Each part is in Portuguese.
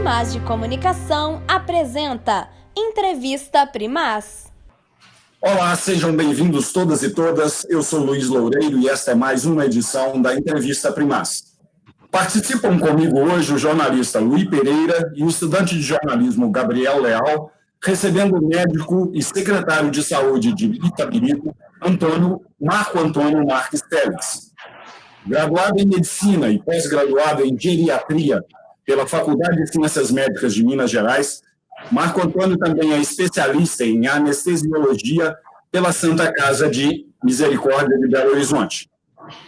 Primaz de Comunicação apresenta Entrevista Primaz. Olá, sejam bem-vindos todas e todas. Eu sou Luiz Loureiro e esta é mais uma edição da Entrevista Primaz. Participam comigo hoje o jornalista Luiz Pereira e o estudante de jornalismo Gabriel Leal, recebendo o médico e secretário de saúde de Itabirito, Marco Antônio Marques Teles. Graduado em Medicina e pós-graduado em Geriatria pela Faculdade de Ciências Médicas de Minas Gerais, Marco Antônio também é especialista em anestesiologia pela Santa Casa de Misericórdia de Belo Horizonte.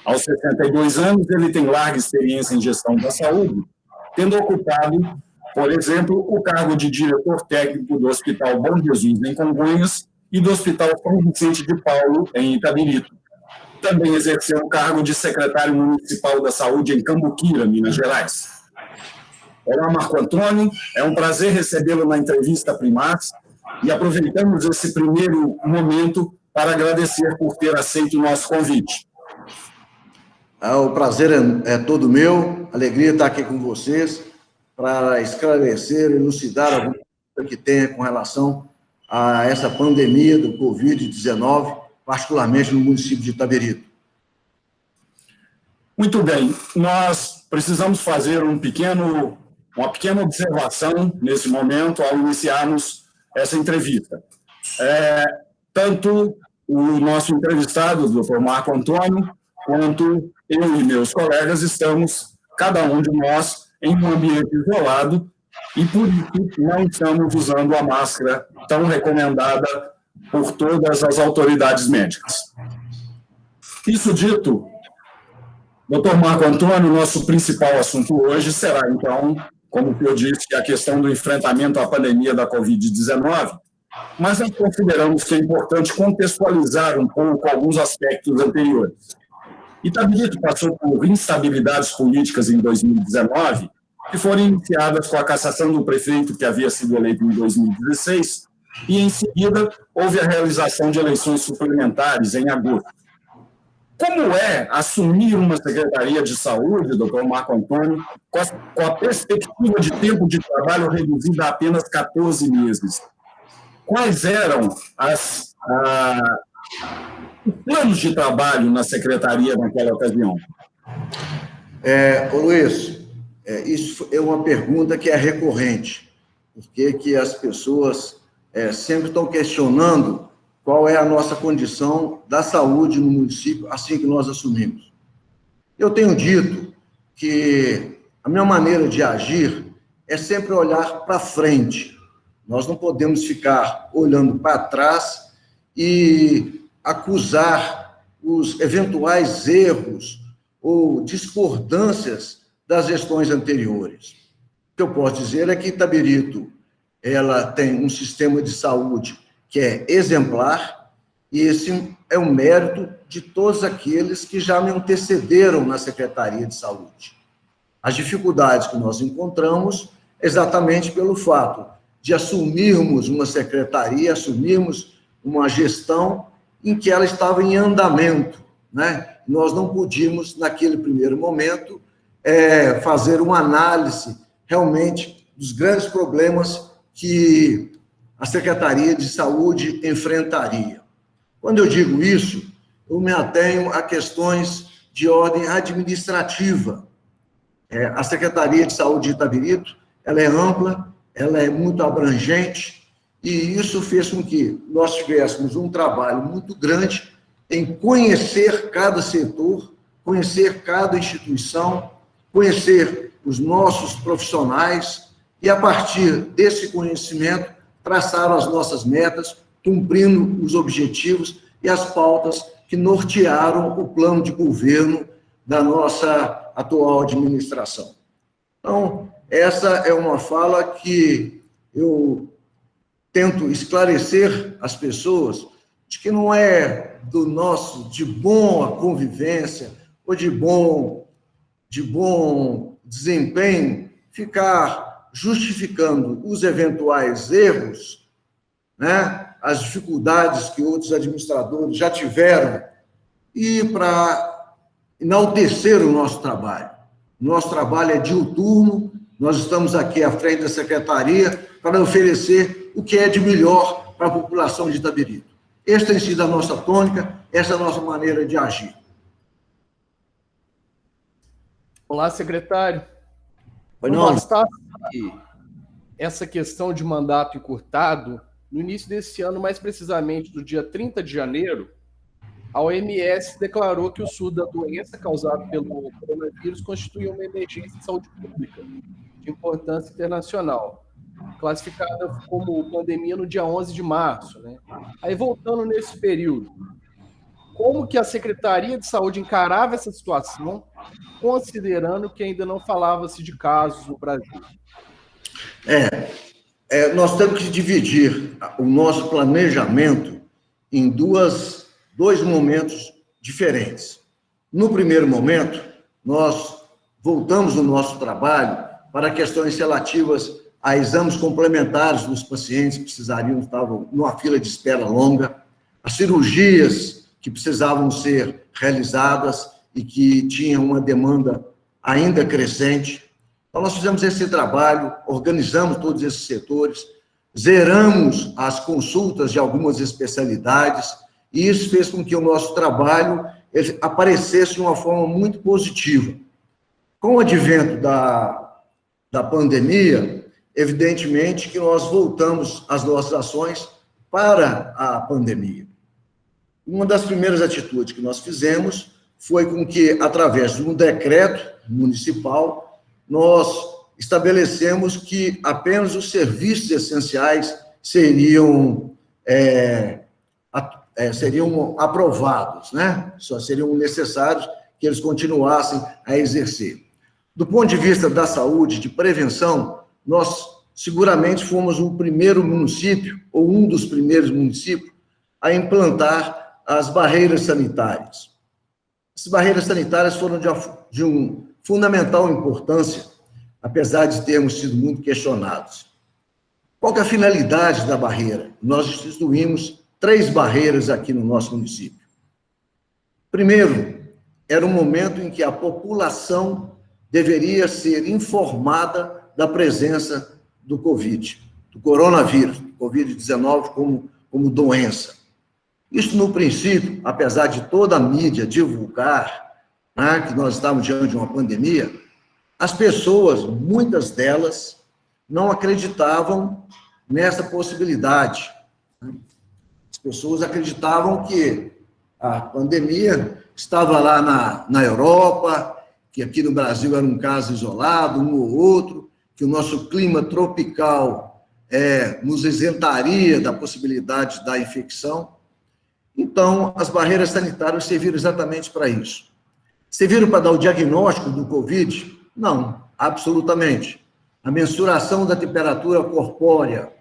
Aos 62 anos, ele tem larga experiência em gestão da saúde, tendo ocupado, por exemplo, o cargo de diretor técnico do Hospital Bom Jesus, em Congonhas, e do Hospital São Vicente de Paulo, em Itabirito. Também exerceu o cargo de secretário municipal da saúde em Cambuquira, Minas Gerais. Olá, Marco Antônio, é um prazer recebê-lo na Entrevista Primaz e aproveitamos esse primeiro momento para agradecer por ter aceito o nosso convite. O prazer é todo meu, alegria estar aqui com vocês para esclarecer, elucidar alguma coisa que tenha com relação a essa pandemia do Covid-19, particularmente no município de Itabirito. Muito bem, nós precisamos fazer uma pequena observação nesse momento ao iniciarmos essa entrevista. Tanto o nosso entrevistado, o Dr. Marco Antônio, quanto eu e meus colegas estamos, cada um de nós, em um ambiente isolado e, por isso, não estamos usando a máscara tão recomendada por todas as autoridades médicas. Isso dito, Dr. Marco Antônio, nosso principal assunto hoje será, então, como eu disse, a questão do enfrentamento à pandemia da Covid-19, mas nós consideramos que é importante contextualizar um pouco alguns aspectos anteriores. Itabirito passou por instabilidades políticas em 2019, que foram iniciadas com a cassação do prefeito que havia sido eleito em 2016, e, em seguida, houve a realização de eleições suplementares em agosto. Como é assumir uma Secretaria de Saúde, doutor Marco Antônio, com a perspectiva de tempo de trabalho reduzida a apenas 14 meses? Quais eram os planos de trabalho na Secretaria naquela ocasião? Luiz, isso é uma pergunta que é recorrente, porque que as pessoas sempre estão questionando qual é a nossa condição da saúde no município assim que nós assumimos. Eu tenho dito que a minha maneira de agir é sempre olhar para frente. Nós não podemos ficar olhando para trás e acusar os eventuais erros ou discordâncias das gestões anteriores. O que eu posso dizer é que Itabirito ela tem um sistema de saúde que é exemplar, e esse é o mérito de todos aqueles que já me antecederam na Secretaria de Saúde. As dificuldades que nós encontramos exatamente pelo fato de assumirmos uma secretaria, assumirmos uma gestão em que ela estava em andamento, né? Nós não podíamos, naquele primeiro momento, fazer uma análise realmente dos grandes problemas que a Secretaria de Saúde enfrentaria. Quando eu digo isso, eu me atenho a questões de ordem administrativa. A Secretaria de Saúde de Itabirito, ela é ampla, ela é muito abrangente, e isso fez com que nós tivéssemos um trabalho muito grande em conhecer cada setor, conhecer cada instituição, conhecer os nossos profissionais, e a partir desse conhecimento, traçar as nossas metas, cumprindo os objetivos e as pautas que nortearam o plano de governo da nossa atual administração. Então, essa é uma fala que eu tento esclarecer às pessoas de que não é do nosso, de boa convivência ou de bom desempenho, ficar justificando os eventuais erros, né, as dificuldades que outros administradores já tiveram, e para enaltecer o nosso trabalho. Nosso trabalho é diuturno, Nós estamos aqui à frente da Secretaria para oferecer o que é de melhor para a população de Itabirito. Esta tem sido a nossa tônica, essa é a nossa maneira de agir. Olá, secretário. Não bastasse essa questão de mandato encurtado, no início desse ano, mais precisamente do dia 30 de janeiro, a OMS declarou que o surto da doença causado pelo coronavírus constituía uma emergência de saúde pública de importância internacional, classificada como pandemia no dia 11 de março, né? Aí, voltando nesse período, como que a Secretaria de Saúde encarava essa situação, considerando que ainda não falava-se de casos no Brasil? Nós temos que dividir o nosso planejamento em dois momentos diferentes. No primeiro momento, nós voltamos o nosso trabalho para questões relativas a exames complementares dos pacientes que estavam numa fila de espera longa, as cirurgias que precisavam ser realizadas e que tinham uma demanda ainda crescente. Então, nós fizemos esse trabalho, organizamos todos esses setores, zeramos as consultas de algumas especialidades, e isso fez com que o nosso trabalho aparecesse de uma forma muito positiva. Com o advento da pandemia, evidentemente que nós voltamos as nossas ações para a pandemia. Uma das primeiras atitudes que nós fizemos foi com que, através de um decreto municipal, nós estabelecemos que apenas os serviços essenciais seriam aprovados, né? Só seriam necessários que eles continuassem a exercer. Do ponto de vista da saúde, de prevenção, nós seguramente fomos o primeiro município, ou um dos primeiros municípios, a implantar as barreiras sanitárias. As barreiras sanitárias foram de uma fundamental importância, apesar de termos sido muito questionados. Qual que é a finalidade da barreira? Nós instituímos 3 barreiras aqui no nosso município. Primeiro, era um momento em que a população deveria ser informada da presença do Covid, do coronavírus, do Covid-19 como doença. Isso, no princípio, apesar de toda a mídia divulgar, né, que nós estávamos diante de uma pandemia, as pessoas, muitas delas, não acreditavam nessa possibilidade. As pessoas acreditavam que a pandemia estava lá na Europa, que aqui no Brasil era um caso isolado, um ou outro, que o nosso clima tropical nos isentaria da possibilidade da infecção. Então, as barreiras sanitárias serviram exatamente para isso. Serviram para dar o diagnóstico do Covid? Não, absolutamente. A mensuração da temperatura corpórea,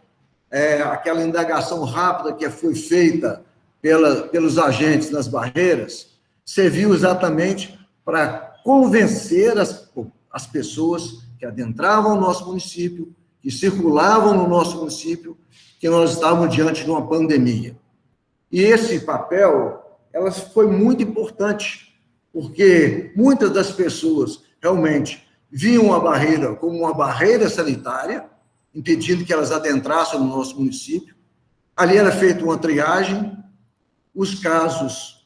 aquela indagação rápida que foi feita pelos agentes nas barreiras, serviu exatamente para convencer as pessoas que adentravam o nosso município, que circulavam no nosso município, que nós estávamos diante de uma pandemia. E esse papel, ela foi muito importante, porque muitas das pessoas realmente viam a barreira como uma barreira sanitária, impedindo que elas adentrassem no nosso município. Ali era feita uma triagem, os casos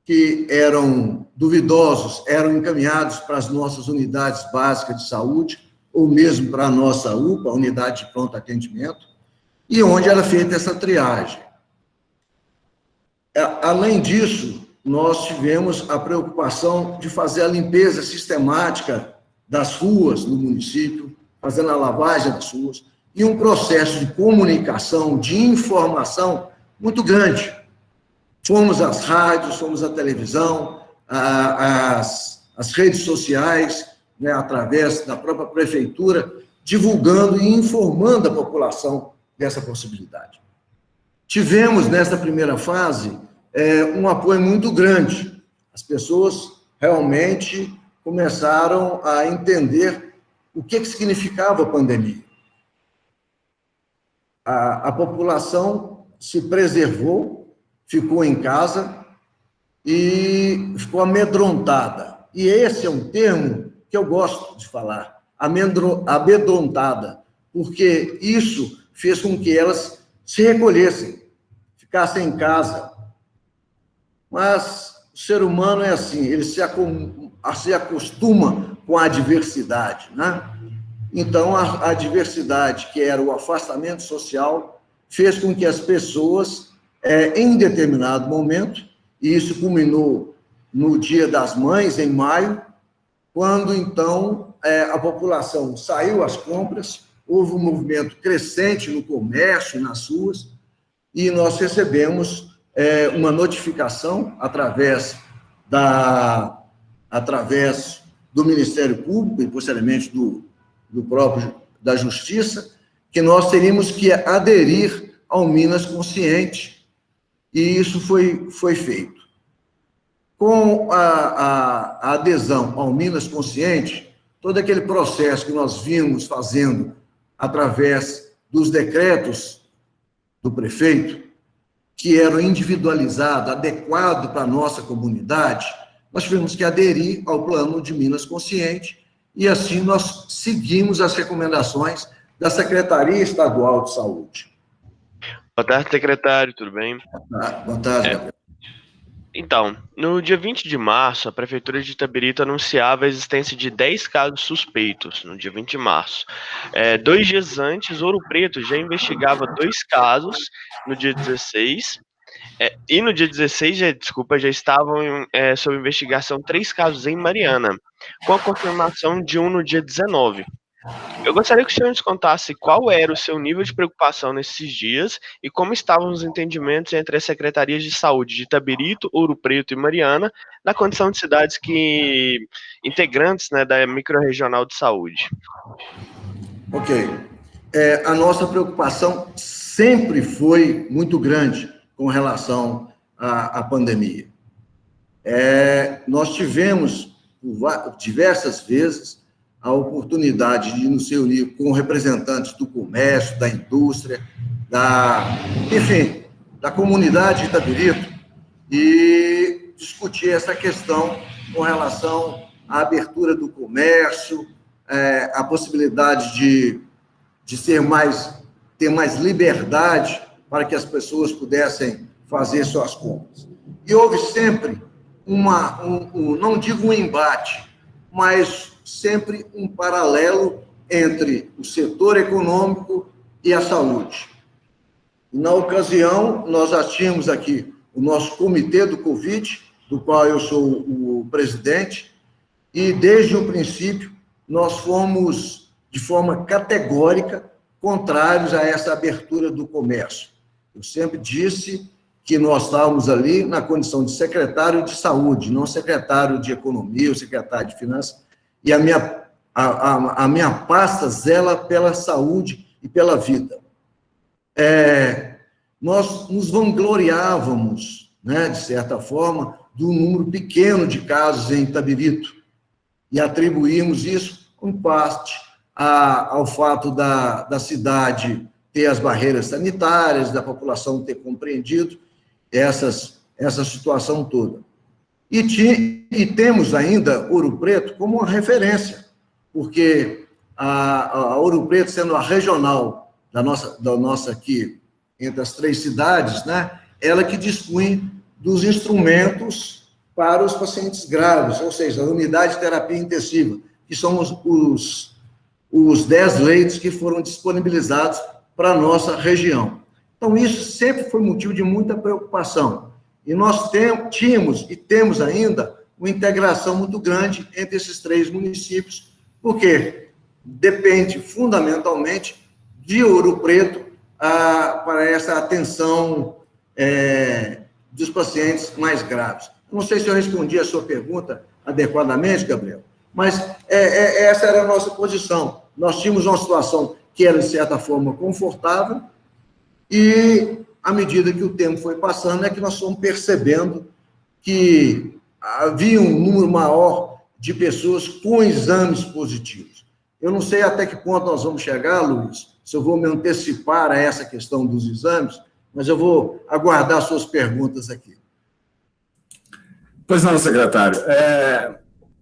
que eram duvidosos eram encaminhados para as nossas unidades básicas de saúde, ou mesmo para a nossa UPA, a Unidade de Pronto Atendimento, e onde era feita essa triagem. Além disso, nós tivemos a preocupação de fazer a limpeza sistemática das ruas no município, fazendo a lavagem das ruas, e um processo de comunicação, de informação muito grande. Fomos às rádios, fomos à televisão, às redes sociais, né, através da própria prefeitura, divulgando e informando a população dessa possibilidade. Tivemos, nessa primeira fase, um apoio muito grande. As pessoas realmente começaram a entender o que significava a pandemia. A população se preservou, ficou em casa e ficou amedrontada. E esse é um termo que eu gosto de falar, amedrontada, porque isso fez com que elas se recolhessem, ficassem em casa. Mas o ser humano é assim, ele se acostuma com a adversidade, né? Então, a adversidade, que era o afastamento social, fez com que as pessoas, em determinado momento, e isso culminou no Dia das Mães, em maio, quando, então, a população saiu às compras, houve um movimento crescente no comércio, nas ruas, e nós recebemos uma notificação através do Ministério Público e, posteriormente, do próprio da Justiça, que nós teríamos que aderir ao Minas Consciente, e isso foi feito. Com a adesão ao Minas Consciente, todo aquele processo que nós vimos fazendo através dos decretos do prefeito, que eram individualizados, adequados para a nossa comunidade, nós tivemos que aderir ao plano de Minas Consciente, e assim nós seguimos as recomendações da Secretaria Estadual de Saúde. Boa tarde, secretário, tudo bem? Boa tarde, Gabriel. Então, no dia 20 de março, a Prefeitura de Itabirito anunciava a existência de 10 casos suspeitos, no dia 20 de março. 2 dias antes, Ouro Preto já investigava 2 casos, no dia 16, e no dia 16, já estavam sob investigação 3 casos em Mariana, com a confirmação de um no dia 19. Eu gostaria que o senhor nos contasse qual era o seu nível de preocupação nesses dias e como estavam os entendimentos entre as secretarias de saúde de Itabirito, Ouro Preto e Mariana, na condição de cidades integrantes, né, da microrregional de saúde. Ok. A nossa preocupação sempre foi muito grande com relação à pandemia. Nós tivemos, por diversas vezes, a oportunidade de nos reunir com representantes do comércio, da indústria, enfim, da comunidade de Itabirito, e discutir essa questão com relação à abertura do comércio, a possibilidade de ter mais liberdade para que as pessoas pudessem fazer suas compras. E houve sempre não digo um embate, mas sempre um paralelo entre o setor econômico e a saúde. Na ocasião, nós já tínhamos aqui o nosso comitê do Covid, do qual eu sou o presidente, e desde o princípio nós fomos, de forma categórica, contrários a essa abertura do comércio. Eu sempre disse que nós estávamos ali na condição de secretário de saúde, não secretário de economia ou secretário de finanças, e a minha pasta zela pela saúde e pela vida. Nós nos vangloriávamos, né, de certa forma, do número pequeno de casos em Itabirito, e atribuímos isso, em parte, ao fato da cidade ter as barreiras sanitárias, da população ter compreendido essa situação toda. E temos ainda Ouro Preto como uma referência, porque a Ouro Preto, sendo a regional da nossa aqui, entre as 3 cidades, né, ela que dispõe dos instrumentos para os pacientes graves, ou seja, a unidade de terapia intensiva, que são os 10 leitos que foram disponibilizados para a nossa região. Então, isso sempre foi motivo de muita preocupação. E nós tínhamos e temos ainda uma integração muito grande entre esses 3 municípios, porque depende fundamentalmente de Ouro Preto para essa atenção dos pacientes mais graves. Não sei se eu respondi a sua pergunta adequadamente, Gabriel, mas essa era a nossa posição. Nós tínhamos uma situação que era, de certa forma, confortável, e à medida que o tempo foi passando, é que nós fomos percebendo que havia um número maior de pessoas com exames positivos. Eu não sei até que ponto nós vamos chegar, Luiz, se eu vou me antecipar a essa questão dos exames, mas eu vou aguardar suas perguntas aqui. Pois não, secretário.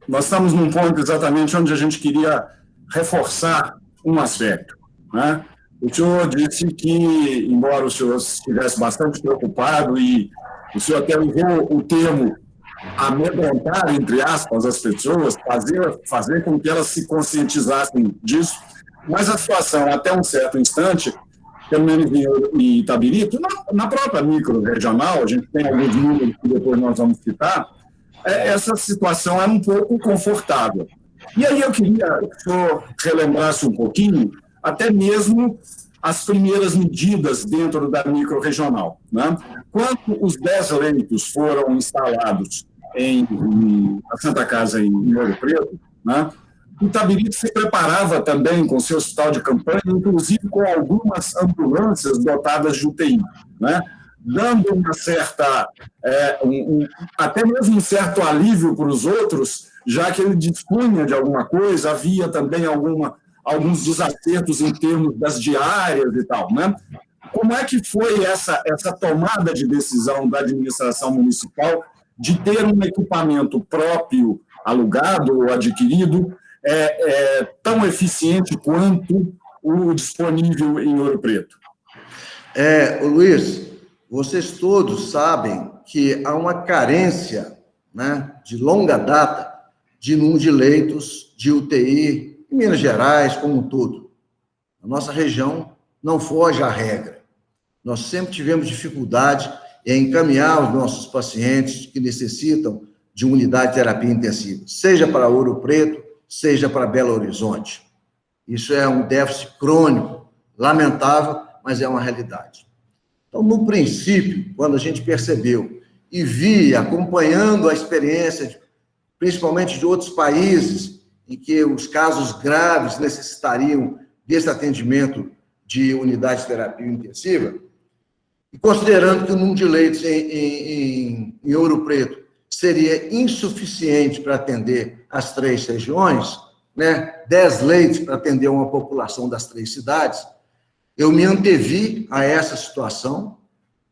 Nós estamos num ponto exatamente onde a gente queria reforçar um aspecto, né? O senhor disse que, embora o senhor estivesse bastante preocupado, e o senhor até usou o termo amedrontar, entre aspas, as pessoas, fazer com que elas se conscientizassem disso, mas a situação, até um certo instante, pelo menos em Itabirito, na própria micro-regional, a gente tem alguns números que depois nós vamos citar, essa situação era um pouco confortável. E aí eu queria que o senhor relembrasse um pouquinho, até mesmo as primeiras medidas dentro da micro-regional, né? Quando os 10 leitos foram instalados na Santa Casa em Ouro Preto, né? O Itabirito se preparava também com seu hospital de campanha, inclusive com algumas ambulâncias dotadas de UTI, né? Dando uma certa, até mesmo um certo alívio para os outros, já que ele dispunha de alguma coisa, havia também alguns desacertos em termos das diárias e tal, né? Como é que foi essa tomada de decisão da administração municipal de ter um equipamento próprio, alugado ou adquirido, tão eficiente quanto o disponível em Ouro Preto? Luiz, vocês todos sabem que há uma carência, né, de longa data de número de leitos de UTI em Minas Gerais como um todo. A nossa região não foge à regra. Nós sempre tivemos dificuldade em encaminhar os nossos pacientes que necessitam de unidade de terapia intensiva, seja para Ouro Preto, seja para Belo Horizonte. Isso é um déficit crônico, lamentável, mas é uma realidade. Então, no princípio, quando a gente percebeu e via, acompanhando a experiência, principalmente de outros países, em que os casos graves necessitariam desse atendimento de unidade de terapia intensiva, e considerando que o número de leitos em Ouro Preto seria insuficiente para atender as 3 regiões, né, 10 leitos para atender uma população das 3 cidades, eu me antevi a essa situação,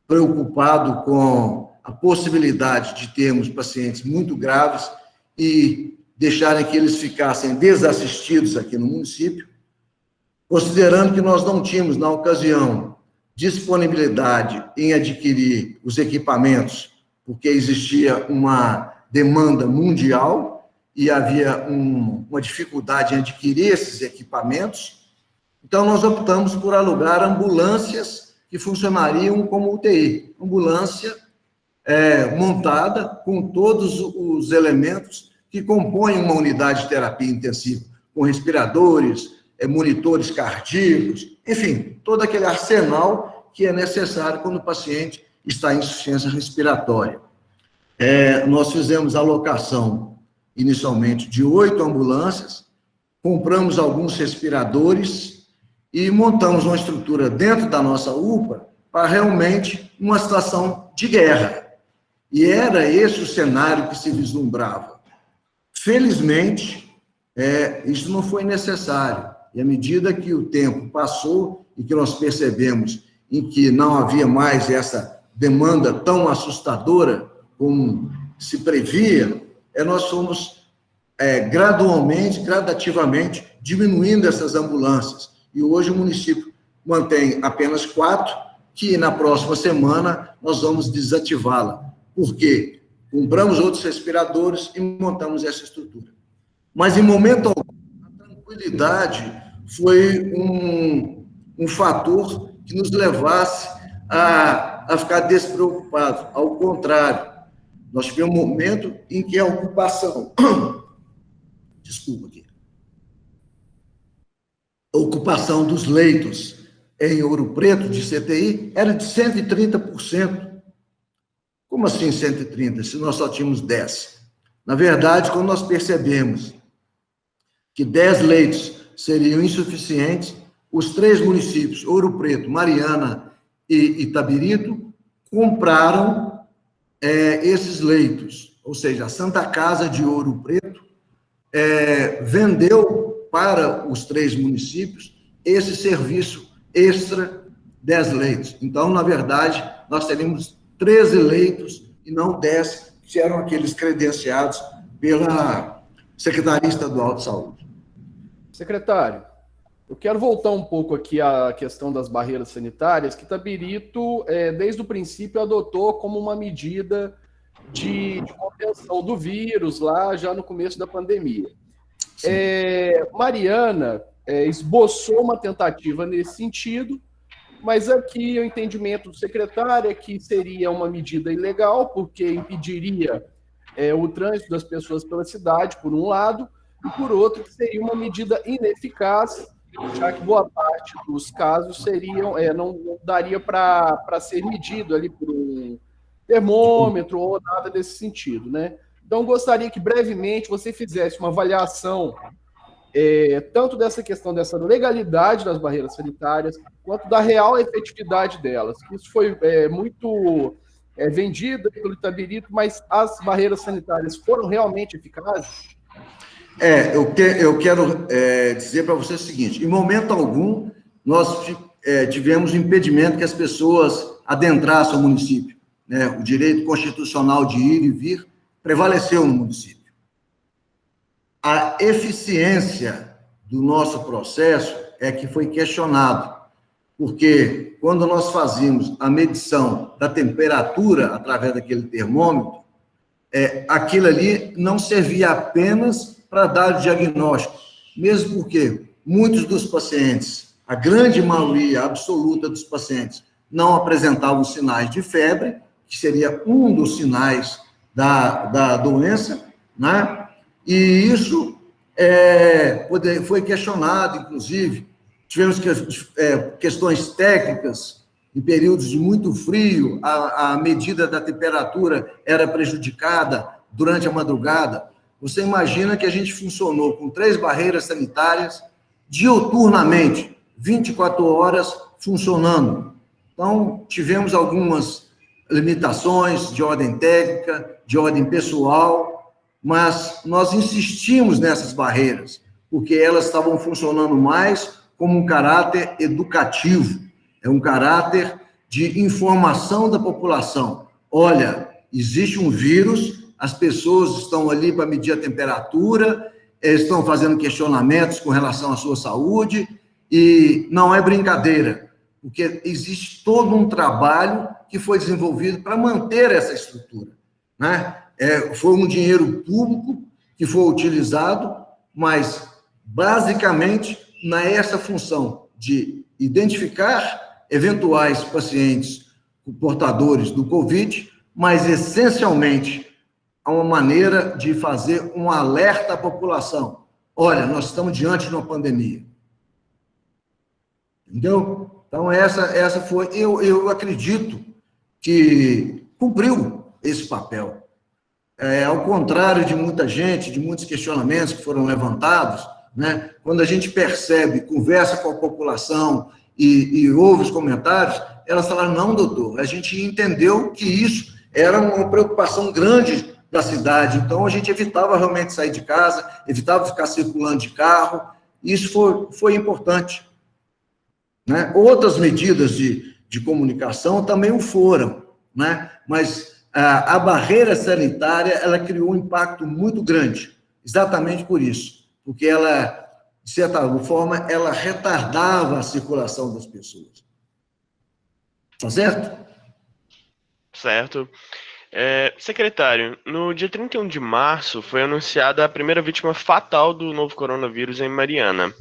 preocupado com a possibilidade de termos pacientes muito graves e deixarem que eles ficassem desassistidos aqui no município, considerando que nós não tínhamos, na ocasião, disponibilidade em adquirir os equipamentos, porque existia uma demanda mundial e havia uma dificuldade em adquirir esses equipamentos. Então, nós optamos por alugar ambulâncias que funcionariam como UTI. Ambulância montada com todos os elementos que compõem uma unidade de terapia intensiva, com respiradores, monitores cardíacos, enfim, todo aquele arsenal que é necessário quando o paciente está em insuficiência respiratória. Nós fizemos a alocação, inicialmente, de 8 ambulâncias, compramos alguns respiradores e montamos uma estrutura dentro da nossa UPA para realmente uma situação de guerra. E era esse o cenário que se vislumbrava. Felizmente, isso não foi necessário. E à medida que o tempo passou e que nós percebemos em que não havia mais essa demanda tão assustadora como se previa, nós fomos gradativamente diminuindo essas ambulâncias. E hoje o município mantém apenas 4, que na próxima semana nós vamos desativá-la. Por quê? Compramos outros respiradores e montamos essa estrutura. Mas, em momento algum, a tranquilidade foi um fator que nos levasse a ficar despreocupados. Ao contrário, nós tivemos um momento em que a ocupação... Desculpa aqui. A ocupação dos leitos em Ouro Preto, de CTI, era de 130%. Como assim 130%, se nós só tínhamos 10? Na verdade, quando nós percebemos que 10 leitos seriam insuficientes, os 3 municípios, Ouro Preto, Mariana e Itabirito, compraram esses leitos. Ou seja, a Santa Casa de Ouro Preto vendeu para os 3 municípios esse serviço extra, 10 leitos. Então, na verdade, nós teríamos 13 leitos e não 10, que eram aqueles credenciados pela Secretaria Estadual de Saúde. Secretário, eu quero voltar um pouco aqui à questão das barreiras sanitárias, que Itabirito, desde o princípio, adotou como uma medida de contenção do vírus lá já no começo da pandemia. Mariana esboçou uma tentativa nesse sentido, mas aqui o entendimento do secretário é que seria uma medida ilegal, porque impediria o trânsito das pessoas pela cidade, por um lado, e por outro, que seria uma medida ineficaz, já que boa parte dos casos seriam, não daria para ser medido ali por um termômetro ou nada desse sentido, né? Então, gostaria que brevemente você fizesse uma avaliação tanto dessa questão dessa legalidade das barreiras sanitárias, quanto da real efetividade delas. Isso foi muito vendido pelo Itabirito, mas as barreiras sanitárias foram realmente eficazes? Eu quero dizer para você o seguinte: em momento algum, nós tivemos impedimento que as pessoas adentrassem o município, né? O direito constitucional de ir e vir prevaleceu no município. A eficiência do nosso processo é que foi questionado, porque quando nós fazíamos a medição da temperatura através daquele termômetro, aquilo ali não servia apenas para dar o diagnóstico, mesmo porque muitos dos pacientes, a grande maioria absoluta dos pacientes, não apresentavam sinais de febre, que seria um dos sinais da doença, né? E isso foi questionado, inclusive, tivemos questões técnicas, em períodos de muito frio, a medida da temperatura era prejudicada durante a madrugada. Você imagina que a gente funcionou com 3 barreiras sanitárias diuturnamente, 24 horas funcionando. Então, tivemos algumas limitações de ordem técnica, de ordem pessoal, mas nós insistimos nessas barreiras, porque elas estavam funcionando mais como um caráter educativo, um caráter de informação da população. Olha, existe um vírus, as pessoas estão ali para medir a temperatura, estão fazendo questionamentos com relação à sua saúde, e não é brincadeira, porque existe todo um trabalho que foi desenvolvido para manter essa estrutura, né? Foi um dinheiro público que foi utilizado, mas, basicamente, nessa função de identificar eventuais pacientes portadores do Covid, mas, essencialmente, a uma maneira de fazer um alerta à população. Olha, nós estamos diante de uma pandemia. Entendeu? Então, essa foi... Eu acredito que cumpriu esse papel. Ao contrário de muita gente, de muitos questionamentos que foram levantados, né? Quando a gente percebe, conversa com a população e ouve os comentários, elas falaram: não, doutor, a gente entendeu que isso era uma preocupação grande da cidade, então a gente evitava realmente sair de casa, evitava ficar circulando de carro, e isso foi importante, né? Outras medidas de comunicação também o foram, né? Mas a barreira sanitária, ela criou um impacto muito grande, exatamente por isso, porque ela, de certa forma, ela retardava a circulação das pessoas. Tá certo? Certo. Secretário, no dia 31 de março foi anunciada a primeira vítima fatal do novo coronavírus em Mariana,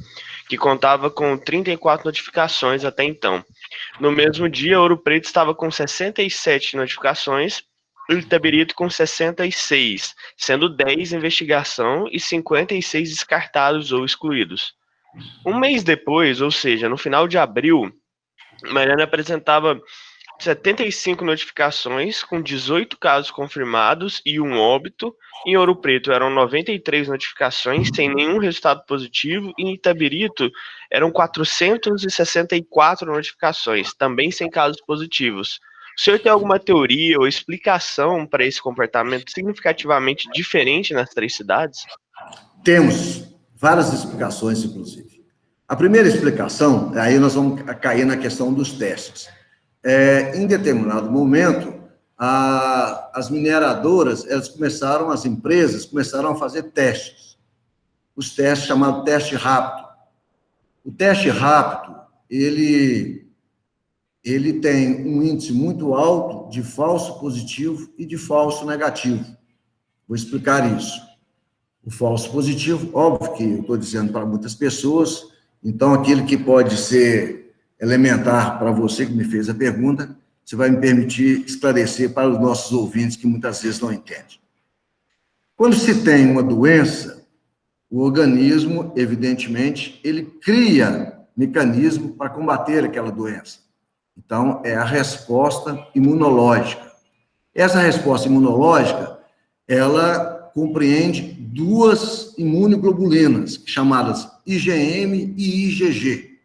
que contava com 34 notificações até então. No mesmo dia, Ouro Preto estava com 67 notificações, e Itabirito com 66, sendo 10 em investigação e 56 descartados ou excluídos. Um mês depois, ou seja, no final de abril, Mariana apresentava 75 notificações, com 18 casos confirmados e um óbito. Em Ouro Preto eram 93 notificações, sem nenhum resultado positivo, e em Itabirito eram 464 notificações, também sem casos positivos. O senhor tem alguma teoria ou explicação para esse comportamento significativamente diferente nas 3 cidades? Temos várias explicações, inclusive. A primeira explicação, aí nós vamos cair na questão dos testes. Em determinado momento, as mineradoras, as empresas começaram a fazer testes. Os testes chamados teste rápido. O teste rápido, ele tem um índice muito alto de falso positivo e de falso negativo. Vou explicar isso. O falso positivo, óbvio que eu estou dizendo para muitas pessoas, então aquele que pode ser elementar para você que me fez a pergunta, você vai me permitir esclarecer para os nossos ouvintes que muitas vezes não entendem. Quando se tem uma doença, o organismo, evidentemente, ele cria mecanismo para combater aquela doença. Então, é a resposta imunológica. Essa resposta imunológica, ela compreende duas imunoglobulinas, chamadas IgM e IgG.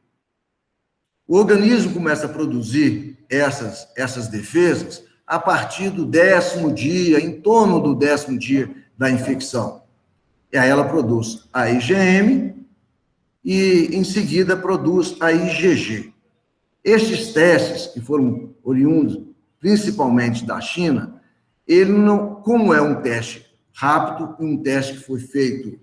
O organismo começa a produzir essas defesas a partir do 10º dia, em torno do 10º dia da infecção. E aí ela produz a IgM e, em seguida, produz a IgG. Estes testes, que foram oriundos principalmente da China, ele não, como é um teste rápido, um teste que foi feito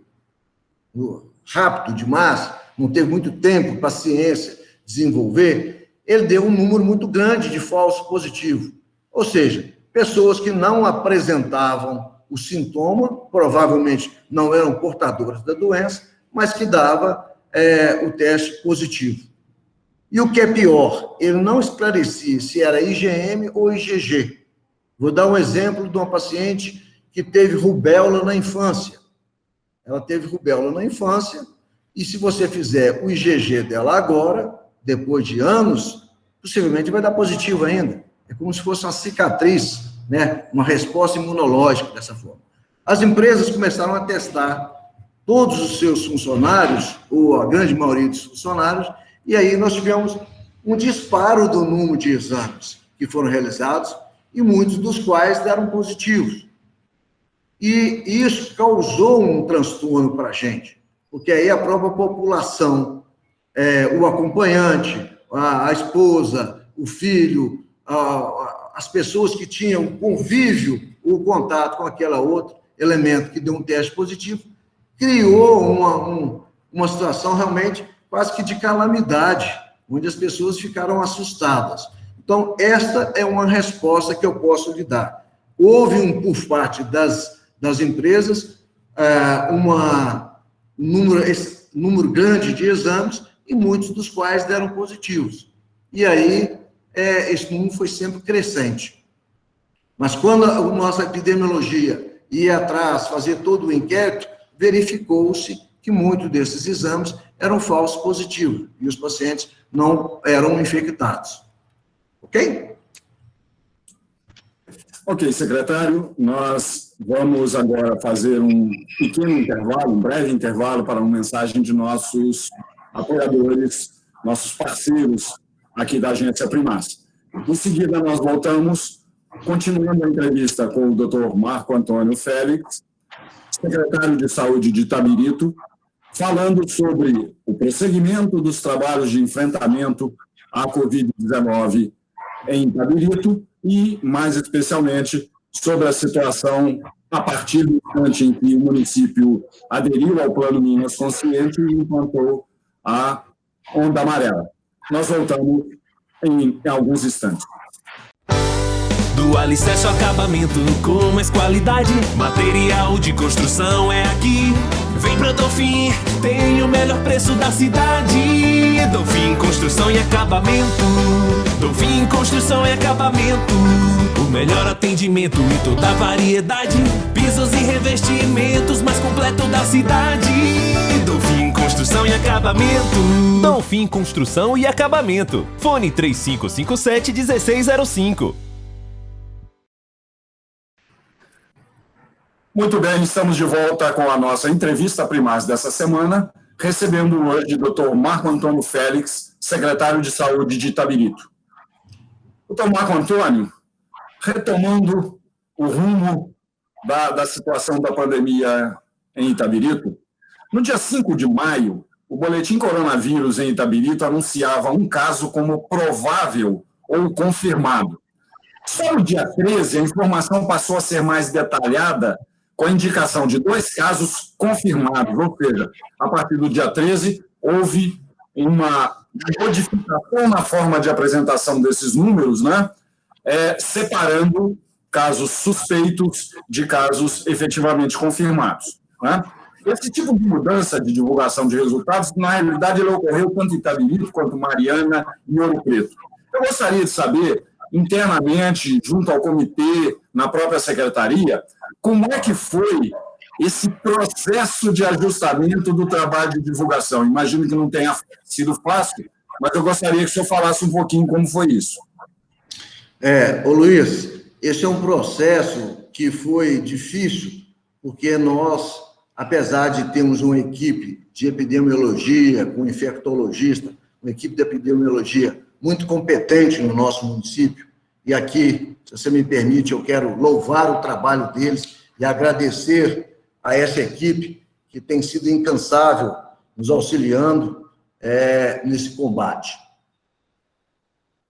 rápido demais, não teve muito tempo para a ciência desenvolver, ele deu um número muito grande de falso positivo. Ou seja, pessoas que não apresentavam o sintoma, provavelmente não eram portadoras da doença, mas que dava o teste positivo. E o que é pior, ele não esclarecia se era IgM ou IgG. Vou dar um exemplo de uma paciente que teve rubéola na infância. Ela teve rubéola na infância, e se você fizer o IgG dela agora, depois de anos, possivelmente vai dar positivo ainda. É como se fosse uma cicatriz, né? Uma resposta imunológica dessa forma. As empresas começaram a testar todos os seus funcionários, ou a grande maioria dos funcionários, e aí nós tivemos um disparo do número de exames que foram realizados, e muitos dos quais deram positivos. E isso causou um transtorno para a gente, porque aí a própria população, o acompanhante, a esposa, o filho, as pessoas que tinham convívio ou contato com aquela outro elemento que deu um teste positivo, criou uma situação realmente quase que de calamidade, onde as pessoas ficaram assustadas. Então, esta é uma resposta que eu posso lhe dar. Houve, por parte das empresas, número grande de exames, e muitos dos quais deram positivos. E aí, esse número foi sempre crescente. Mas quando a nossa epidemiologia ia atrás, fazer todo o inquérito, verificou-se que muitos desses exames eram falsos positivos, e os pacientes não eram infectados. Ok? Ok, secretário, nós vamos agora fazer um pequeno intervalo, um breve intervalo para uma mensagem de nossos apoiadores, nossos parceiros aqui da Agência Primas. Em seguida, nós voltamos, continuando a entrevista com o Dr. Marco Antônio Félix, secretário de Saúde de Itabirito, falando sobre o prosseguimento dos trabalhos de enfrentamento à Covid-19 em Itabirito e, mais especialmente, sobre a situação a partir do instante em que o município aderiu ao Plano Minas Consciente e implantou a onda amarela. Nós voltamos em alguns instantes. Do alicerce ao acabamento com mais qualidade, material de construção é aqui. Vem pra Dolphin, tem o melhor preço da cidade. Dolphin Construção e Acabamento. Dolphin Construção e Acabamento. O melhor atendimento e toda a variedade. Pisos e revestimentos mais completo da cidade. Dolphin Construção e Acabamento. Dolphin Construção e Acabamento. Fone 3557-1605. Muito bem, estamos de volta com a nossa entrevista primaz dessa semana, recebendo hoje o Dr. Marco Antônio Félix, secretário de Saúde de Itabirito. Dr. Marco Antônio, retomando o rumo da situação da pandemia em Itabirito, no dia 5 de maio, o boletim coronavírus em Itabirito anunciava um caso como provável ou confirmado. Só no dia 13, a informação passou a ser mais detalhada, com a indicação de 2 casos confirmados, ou seja, a partir do dia 13, houve uma modificação na forma de apresentação desses números, né? Separando casos suspeitos de casos efetivamente confirmados, né? Esse tipo de mudança de divulgação de resultados, na realidade, ele ocorreu tanto em Itabirito quanto Mariana e Ouro Preto. Eu gostaria de saber, internamente, junto ao comitê, na própria secretaria, como é que foi esse processo de ajustamento do trabalho de divulgação. Imagino que não tenha sido fácil, mas eu gostaria que o senhor falasse um pouquinho como foi isso. Ô Luiz, esse é um processo que foi difícil, porque nós, apesar de termos uma equipe de epidemiologia, com infectologista, uma equipe de epidemiologia muito competente no nosso município, e aqui, se você me permite, eu quero louvar o trabalho deles e agradecer a essa equipe que tem sido incansável nos auxiliando nesse combate.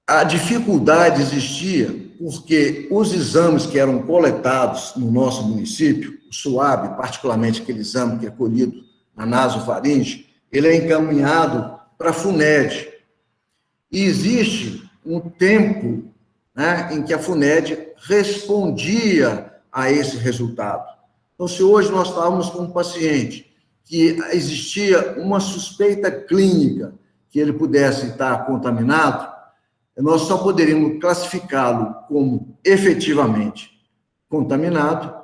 A dificuldade existia porque os exames que eram coletados no nosso município, o SUAB, particularmente aquele exame que é colhido na nasofaringe, ele é encaminhado para a FUNED. E existe um tempo, né, em que a FUNED respondia a esse resultado. Então, se hoje nós estávamos com um paciente que existia uma suspeita clínica que ele pudesse estar contaminado, nós só poderíamos classificá-lo como efetivamente contaminado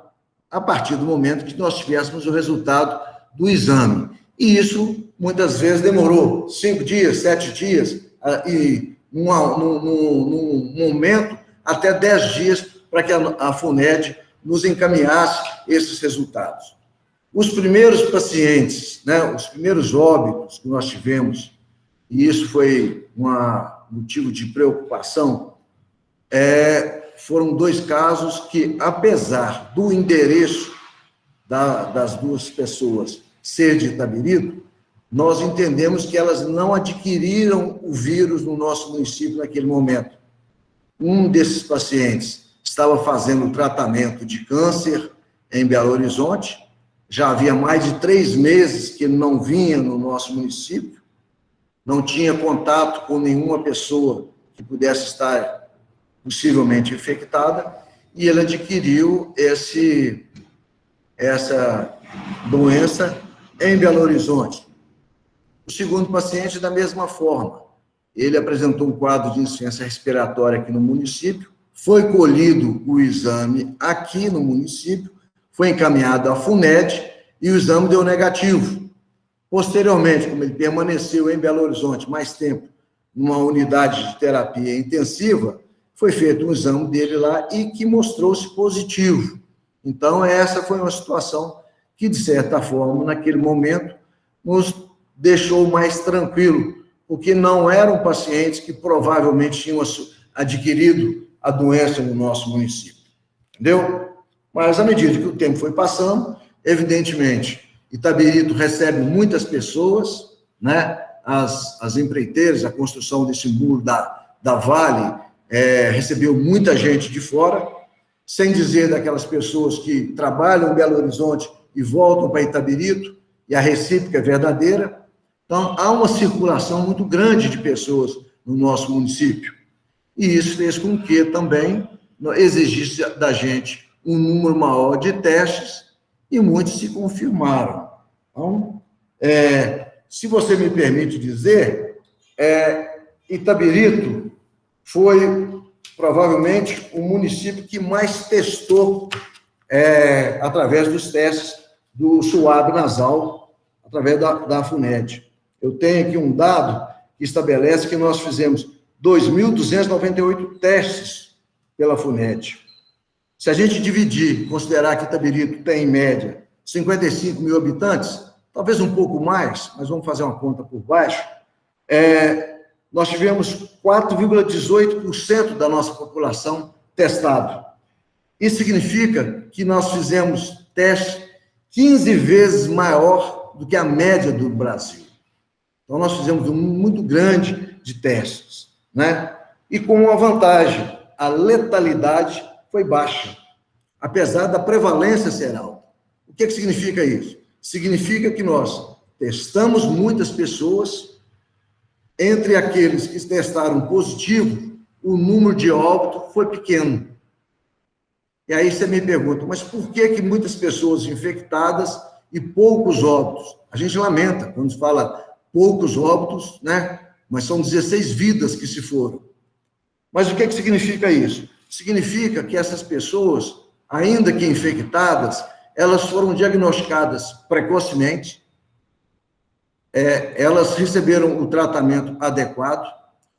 a partir do momento que nós tivéssemos o resultado do exame. E isso, muitas vezes, demorou 5 dias, 7 dias, e num momento, até 10 dias, para que a FUNED nos encaminhasse esses resultados. Os primeiros pacientes, né, os primeiros óbitos que nós tivemos, e isso foi um motivo de preocupação, foram 2 casos que, apesar do endereço das 2 pessoas ser de Itabirito, nós entendemos que elas não adquiriram o vírus no nosso município naquele momento. Um desses pacientes estava fazendo tratamento de câncer em Belo Horizonte, já havia mais de 3 meses que ele não vinha no nosso município, não tinha contato com nenhuma pessoa que pudesse estar possivelmente infectada, e ele adquiriu essa doença em Belo Horizonte. O segundo paciente, da mesma forma, ele apresentou um quadro de insuficiência respiratória aqui no município, foi colhido o exame aqui no município, foi encaminhado à FUNED e o exame deu negativo. Posteriormente, como ele permaneceu em Belo Horizonte mais tempo, numa unidade de terapia intensiva, foi feito um exame dele lá e que mostrou-se positivo. Então, essa foi uma situação que, de certa forma, naquele momento, nos deixou mais tranquilo, porque não eram pacientes que provavelmente tinham adquirido a doença no nosso município. Entendeu? Mas, à medida que o tempo foi passando, evidentemente, Itabirito recebe muitas pessoas, né? As empreiteiras, a construção desse muro da Vale recebeu muita gente de fora, sem dizer daquelas pessoas que trabalham em Belo Horizonte e voltam para Itabirito, e a recíproca é verdadeira. Então, há uma circulação muito grande de pessoas no nosso município. E isso fez com que também exigisse da gente um número maior de testes, e muitos se confirmaram. Então, se você me permite dizer, Itabirito foi provavelmente o município que mais testou através dos testes do SUAB nasal, através da FUNED. Eu tenho aqui um dado que estabelece que nós fizemos 2.298 testes pela FUNED. Se a gente dividir, considerar que Itabirito tem, em média, 55 mil habitantes, talvez um pouco mais, mas vamos fazer uma conta por baixo, nós tivemos 4,18% da nossa população testado. Isso significa que nós fizemos testes 15 vezes maior do que a média do Brasil. Então, nós fizemos um número muito grande de testes, né? E com uma vantagem, a letalidade foi baixa, apesar da prevalência ser alta. O que significa isso? Significa que nós testamos muitas pessoas, entre aqueles que testaram positivo, o número de óbito foi pequeno. E aí você me pergunta, mas por que muitas pessoas infectadas e poucos óbitos? A gente lamenta quando fala poucos óbitos, né? Mas são 16 vidas que se foram. Mas o que significa isso? Significa que essas pessoas, ainda que infectadas, elas foram diagnosticadas precocemente, elas receberam o tratamento adequado,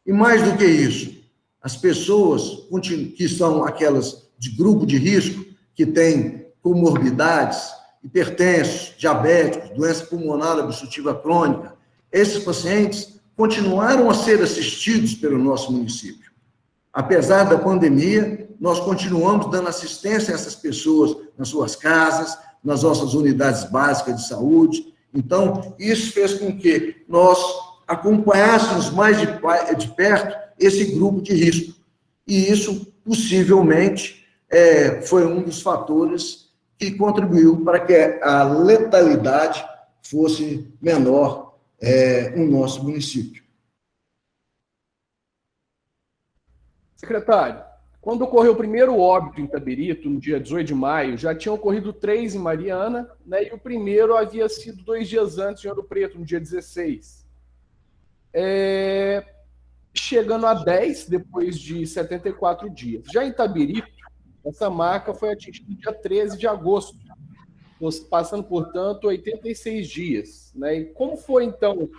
e mais do que isso, as pessoas que são aquelas de grupo de risco, que têm comorbidades, hipertensos, diabéticos, doença pulmonar obstrutiva crônica, esses pacientes continuaram a ser assistidos pelo nosso município. Apesar da pandemia, nós continuamos dando assistência a essas pessoas nas suas casas, nas nossas unidades básicas de saúde. Então, isso fez com que nós acompanhássemos mais de perto esse grupo de risco. E isso, possivelmente, foi um dos fatores que contribuiu para que a letalidade fosse menor no nosso município. Secretário, quando ocorreu o primeiro óbito em Itabirito, no dia 18 de maio, já tinham ocorrido 3 em Mariana, né, e o primeiro havia sido 2 dias antes em Ouro Preto, no dia 16. Chegando a 10 depois de 74 dias. Já em Itabirito, essa marca foi atingida no dia 13 de agosto, passando, portanto, 86 dias. Né? E como foi, então,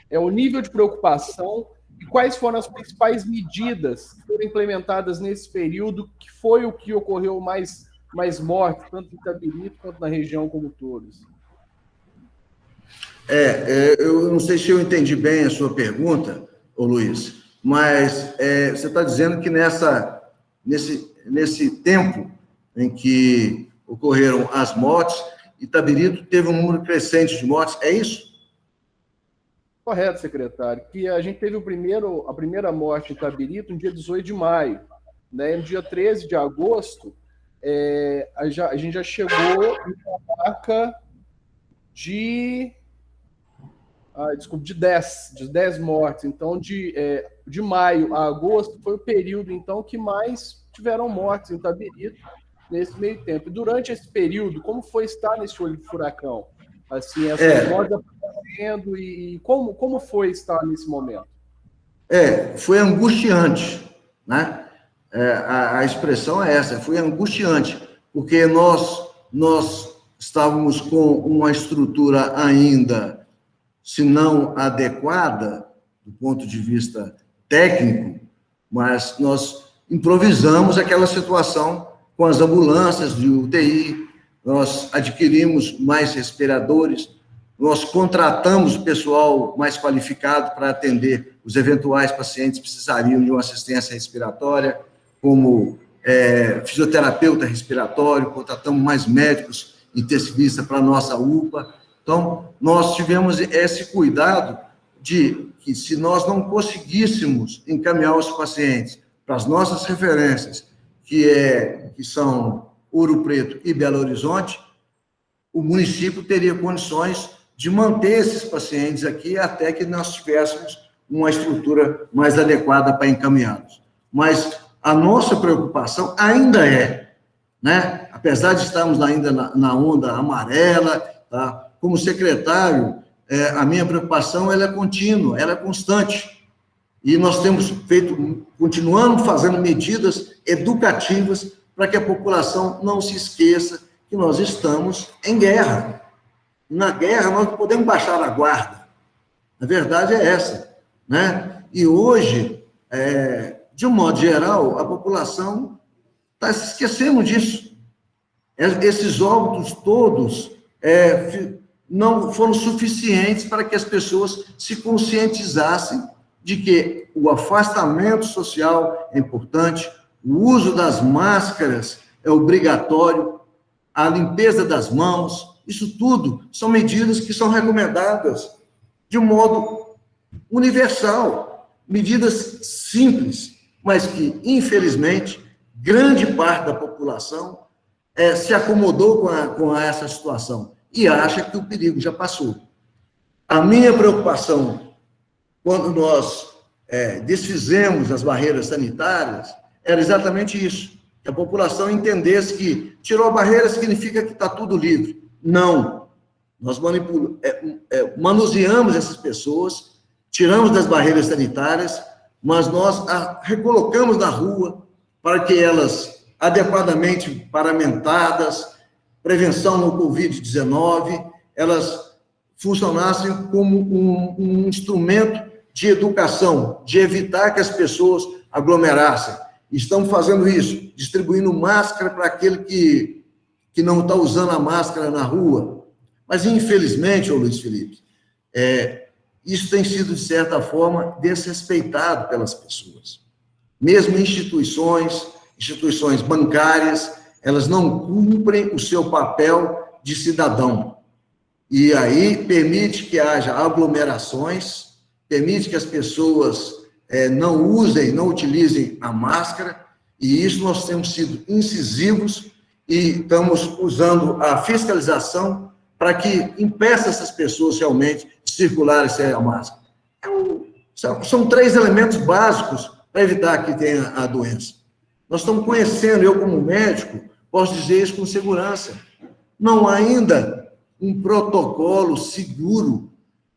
o nível de preocupação e quais foram as principais medidas que foram implementadas nesse período, que foi o que ocorreu mais mortes, tanto em Itabirito quanto na região como todos? Eu não sei se eu entendi bem a sua pergunta, ô Luiz, mas você está dizendo que nesse tempo em que ocorreram as mortes, Itabirito teve um número crescente de mortes, é isso? Correto, secretário, que a gente teve a primeira morte em Itabirito no dia 18 de maio. Né? No dia 13 de agosto, a gente já chegou em uma marca de 10 mortes. Então, de maio a agosto foi o período, então, que mais tiveram mortes em Itabirito nesse meio tempo. E durante esse período, como foi estar nesse olho do furacão? Assim, essas mortes aparecendo e como foi estar nesse momento? Foi angustiante, né? A expressão é essa, foi angustiante, porque nós estávamos com uma estrutura ainda, se não adequada, do ponto de vista técnico, mas nós improvisamos aquela situação com as ambulâncias de UTI, nós adquirimos mais respiradores, nós contratamos pessoal mais qualificado para atender os eventuais pacientes que precisariam de uma assistência respiratória, como fisioterapeuta respiratório, contratamos mais médicos intensivistas para a nossa UPA. Então, nós tivemos esse cuidado de que, se nós não conseguíssemos encaminhar os pacientes para as nossas referências, que são Ouro Preto e Belo Horizonte, o município teria condições de manter esses pacientes aqui até que nós tivéssemos uma estrutura mais adequada para encaminhá-los. Mas a nossa preocupação ainda né? Apesar de estarmos ainda na onda amarela, tá? Como secretário, a minha preocupação ela é contínua, ela é constante. E nós continuamos fazendo medidas educativas para que a população não se esqueça que nós estamos em guerra. Na guerra, nós não podemos baixar a guarda. A verdade é essa, né? E hoje, de um modo geral, a população está se esquecendo disso. Esses óbitos todos não foram suficientes para que as pessoas se conscientizassem de que o afastamento social é importante, o uso das máscaras é obrigatório, a limpeza das mãos, isso tudo são medidas que são recomendadas de um modo universal, medidas simples, mas que, infelizmente, grande parte da população se acomodou com essa situação e acha que o perigo já passou. A minha preocupação quando nós desfizemos as barreiras sanitárias, era exatamente isso, que a população entendesse que tirou a barreira significa que está tudo livre. Não. Nós manuseamos essas pessoas, tiramos das barreiras sanitárias, mas nós a recolocamos na rua para que elas, adequadamente paramentadas, prevenção no Covid-19, elas funcionassem como um instrumento de educação, de evitar que as pessoas aglomerassem. Estamos fazendo isso, distribuindo máscara para aquele que não está usando a máscara na rua. Mas, infelizmente, ô Luiz Felipe, isso tem sido, de certa forma, desrespeitado pelas pessoas. Mesmo instituições bancárias, elas não cumprem o seu papel de cidadão. E aí permite que haja aglomerações, permite que as pessoas não utilizem a máscara, e isso nós temos sido incisivos e estamos usando a fiscalização para que impeça essas pessoas realmente de circularem sem a máscara. São 3 elementos básicos para evitar que tenha a doença. Nós estamos conhecendo, eu como médico, posso dizer isso com segurança, não há ainda um protocolo seguro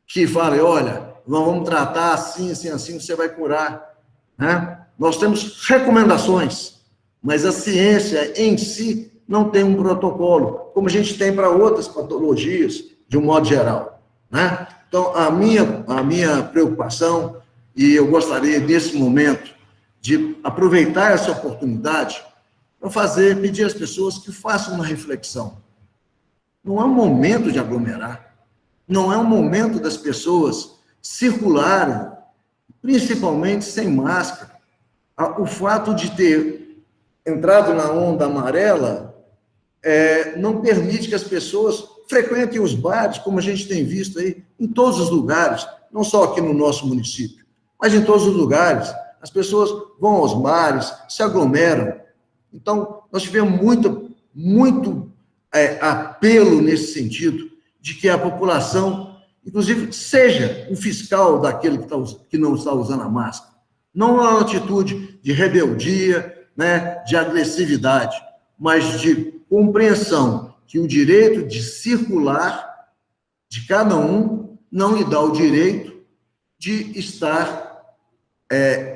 que fale, olha, nós vamos tratar assim, assim, assim, você vai curar. Né? Nós temos recomendações, mas a ciência em si não tem um protocolo, como a gente tem para outras patologias, de um modo geral. Né? Então, a minha preocupação, e eu gostaria, nesse momento, de aproveitar essa oportunidade para pedir às pessoas que façam uma reflexão. Não é um momento de aglomerar, não é um momento das pessoas circularem, principalmente sem máscara. O fato de ter entrado na onda amarela não permite que as pessoas frequentem os bares, como a gente tem visto aí, em todos os lugares, não só aqui no nosso município, mas em todos os lugares. As pessoas vão aos bares, se aglomeram. Então, nós tivemos muito apelo nesse sentido, de que a população, inclusive, seja o fiscal daquele que não está usando a máscara. Não uma atitude de rebeldia, né, de agressividade, mas de compreensão que o direito de circular de cada um não lhe dá o direito de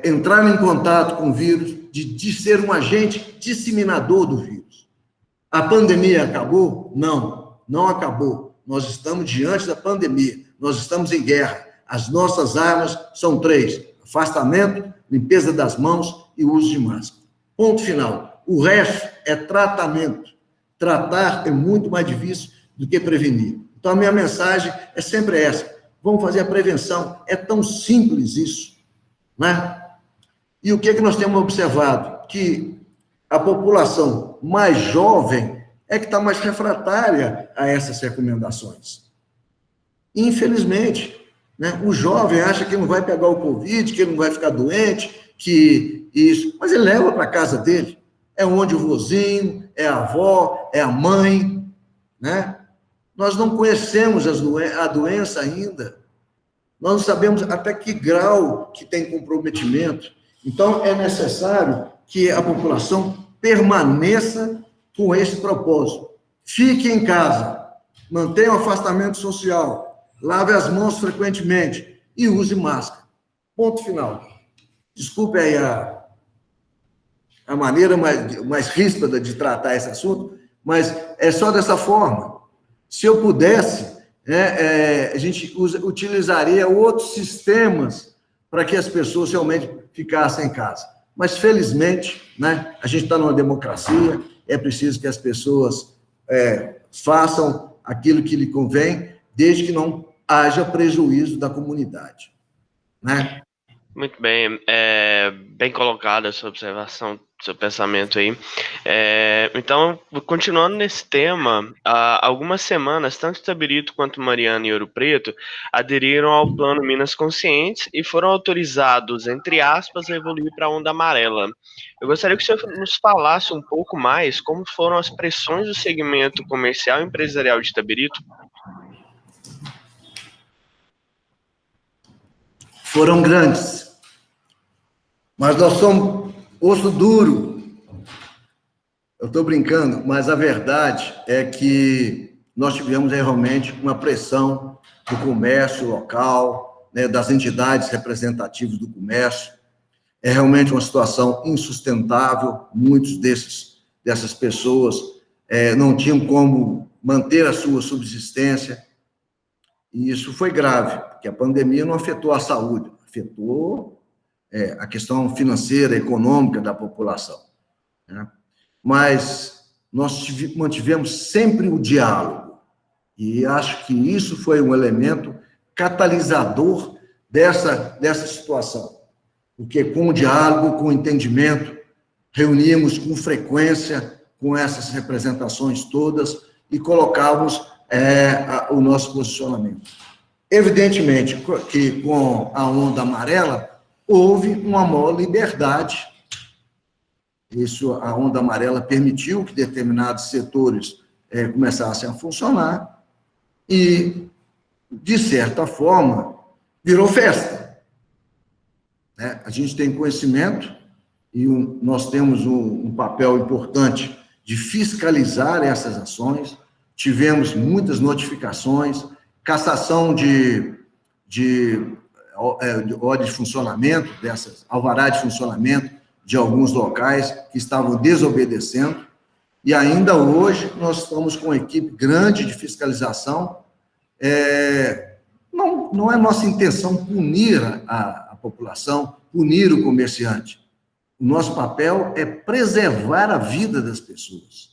entrar em contato com o vírus, de ser um agente disseminador do vírus. A pandemia acabou? Não, não acabou. Nós estamos diante da pandemia, nós estamos em guerra. As nossas armas são 3: afastamento, limpeza das mãos e uso de máscara. Ponto final. O resto é tratamento. Tratar é muito mais difícil do que prevenir. Então, a minha mensagem é sempre essa. Vamos fazer a prevenção. É tão simples isso. Né? E o que nós temos observado? Que a população mais jovem é que está mais refratária a essas recomendações. Infelizmente, né? O jovem acha que não vai pegar o Covid, que ele não vai ficar doente, que isso, mas ele leva para a casa dele. É onde o vozinho, é a avó, é a mãe, né? Nós não conhecemos a doença ainda. Nós não sabemos até que grau que tem comprometimento. Então, é necessário que a população permaneça com esse propósito. Fique em casa, mantenha o afastamento social, lave as mãos frequentemente e use máscara. Ponto final. Desculpe aí a maneira mais ríspida de tratar esse assunto, mas é só dessa forma. Se eu pudesse, a gente utilizaria outros sistemas para que as pessoas realmente ficassem em casa. Mas, felizmente, né, a gente está numa democracia, é preciso que as pessoas façam aquilo que lhe convém, desde que não haja prejuízo da comunidade. Né? Muito bem, bem colocada essa observação, seu pensamento aí. Então, continuando nesse tema, há algumas semanas, tanto Itabirito quanto Mariana e Ouro Preto aderiram ao Plano Minas Conscientes e foram autorizados, entre aspas, a evoluir para a onda amarela. Eu gostaria que o senhor nos falasse um pouco mais como foram as pressões do segmento comercial e empresarial de Itabirito. foram grandes. Mas nós somos osso duro. Eu estou brincando, mas a verdade é que nós tivemos realmente uma pressão do comércio local, né, das entidades representativas do comércio. É realmente uma situação insustentável. Muitos dessas pessoas não tinham como manter a sua subsistência. E isso foi grave, porque a pandemia não afetou a saúde, afetou a questão financeira, econômica da população, né? Mas nós mantivemos sempre o diálogo, e acho que isso foi um elemento catalisador dessa situação, porque com o diálogo, com o entendimento, reuníamos com frequência com essas representações todas e colocávamos o nosso posicionamento. Evidentemente que com a onda amarela houve uma maior liberdade. Isso, a onda amarela permitiu que determinados setores começassem a funcionar e, de certa forma, virou festa, né? A gente tem conhecimento e nós temos um papel importante de fiscalizar essas ações. Tivemos muitas notificações, cassação de ordem de funcionamento, alvará de funcionamento de alguns locais que estavam desobedecendo, e ainda hoje nós estamos com uma equipe grande de fiscalização. Não é nossa intenção punir a população, punir o comerciante. O nosso papel é preservar a vida das pessoas,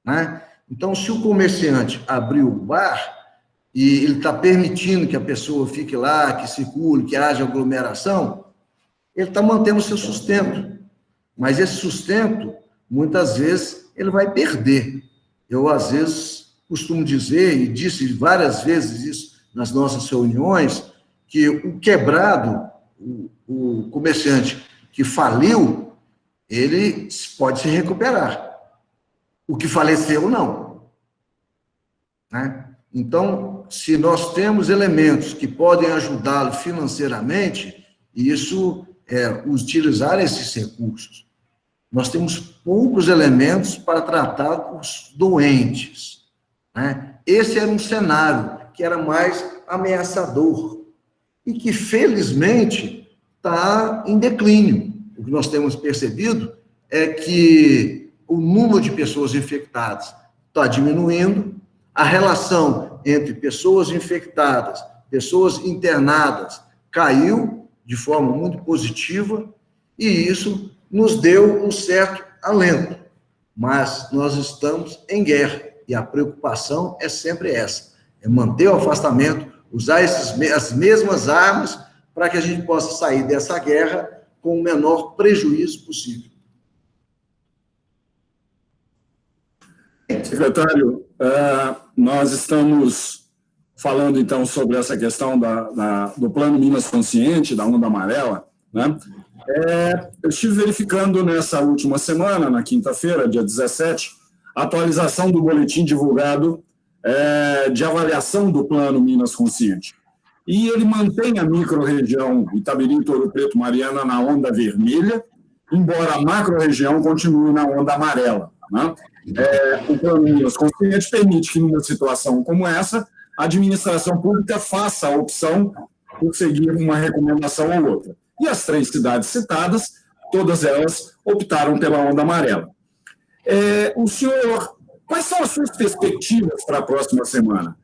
né? Então, se o comerciante abriu o bar e ele está permitindo que a pessoa fique lá, que circule, que haja aglomeração, ele está mantendo o seu sustento. Mas esse sustento, muitas vezes, ele vai perder. Eu, às vezes, costumo dizer, e disse várias vezes isso nas nossas reuniões, que o quebrado, o comerciante que faliu, ele pode se recuperar. O que faleceu, não. Né? Então, se nós temos elementos que podem ajudá-lo financeiramente, isso utilizar esses recursos. Nós temos poucos elementos para tratar os doentes, né? Esse era um cenário que era mais ameaçador e que, felizmente, está em declínio. O que nós temos percebido é que o número de pessoas infectadas está diminuindo, a relação entre pessoas infectadas, pessoas internadas, caiu de forma muito positiva, e isso nos deu um certo alento. Mas nós estamos em guerra, e a preocupação é sempre essa, é manter o afastamento, usar as mesmas armas para que a gente possa sair dessa guerra com o menor prejuízo possível. Secretário, nós estamos falando, então, sobre essa questão do Plano Minas Consciente, da onda amarela, né? Eu estive verificando nessa última semana, na quinta-feira, dia 17, a atualização do boletim divulgado de avaliação do Plano Minas Consciente. E ele mantém a micro-região Itabirito, Ouro Preto, Mariana na onda vermelha, embora a macro-região continue na onda amarela, né? O Plano Minas Consciente permite que, numa situação como essa, a administração pública faça a opção por seguir uma recomendação ou outra. E as 3 cidades citadas, todas elas optaram pela onda amarela. O senhor, quais são as suas perspectivas para a próxima semana?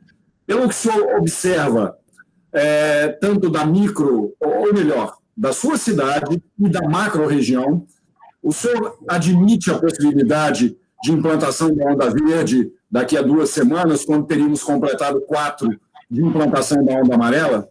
Pelo que o senhor observa, tanto da micro, ou melhor, da sua cidade e da macro-região, o senhor admite a possibilidade de implantação da onda verde daqui a 2 semanas, quando teríamos completado 4 de implantação da onda amarela?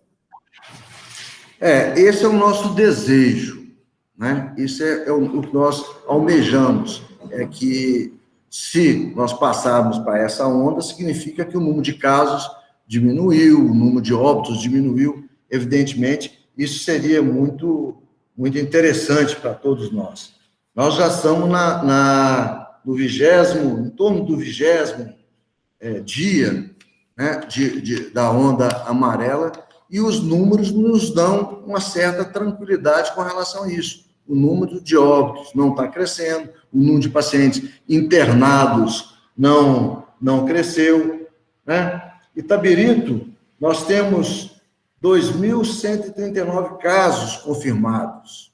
Esse é o nosso desejo, né? Isso é o que nós almejamos, é que, se nós passarmos para essa onda, significa que o número de casos diminuiu, o número de óbitos diminuiu. Evidentemente, isso seria muito, muito interessante para todos nós. Nós já estamos em torno do 20º dia, né, da onda amarela, e os números nos dão uma certa tranquilidade com relação a isso. O número de óbitos não está crescendo, o número de pacientes internados não cresceu, né? Itabirito, nós temos 2.139 casos confirmados,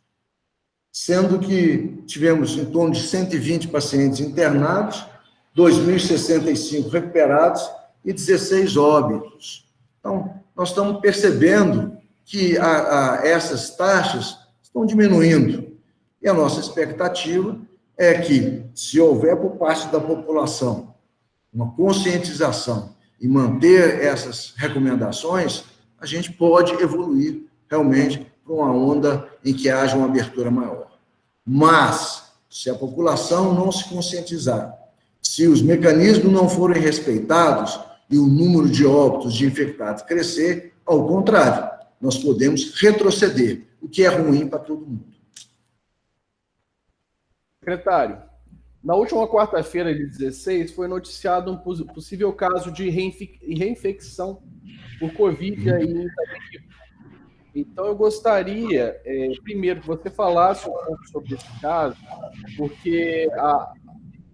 sendo que tivemos em torno de 120 pacientes internados, 2.065 recuperados e 16 óbitos. Então, nós estamos percebendo que essas taxas estão diminuindo. E a nossa expectativa é que, se houver por parte da população uma conscientização e manter essas recomendações, a gente pode evoluir realmente para uma onda em que haja uma abertura maior. Mas, se a população não se conscientizar, se os mecanismos não forem respeitados e o número de óbitos de infectados crescer, ao contrário, nós podemos retroceder, o que é ruim para todo mundo. Secretário, na última quarta-feira, de 16, foi noticiado um possível caso de reinfecção por Covid aí em Itabirito. Então, eu gostaria, primeiro, que você falasse um pouco sobre esse caso, porque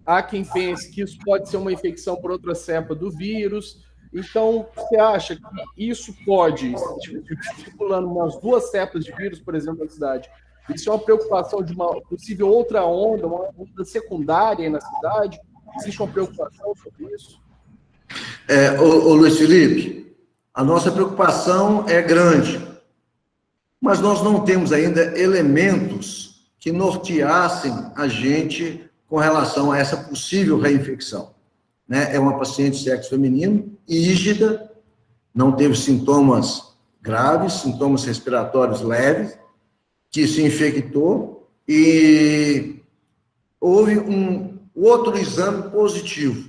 há quem pense que isso pode ser uma infecção por outra cepa do vírus. Então, você acha que isso pode, circulando umas 2 cepas de vírus, por exemplo, na cidade, isso é uma preocupação de uma possível outra onda, uma onda secundária aí na cidade? Existe uma preocupação sobre isso? Ô Luiz Felipe, a nossa preocupação é grande, mas nós não temos ainda elementos que norteassem a gente com relação a essa possível reinfecção. Né? É uma paciente de sexo feminino, ígida, não teve sintomas graves, sintomas respiratórios leves, que se infectou e houve um outro exame positivo.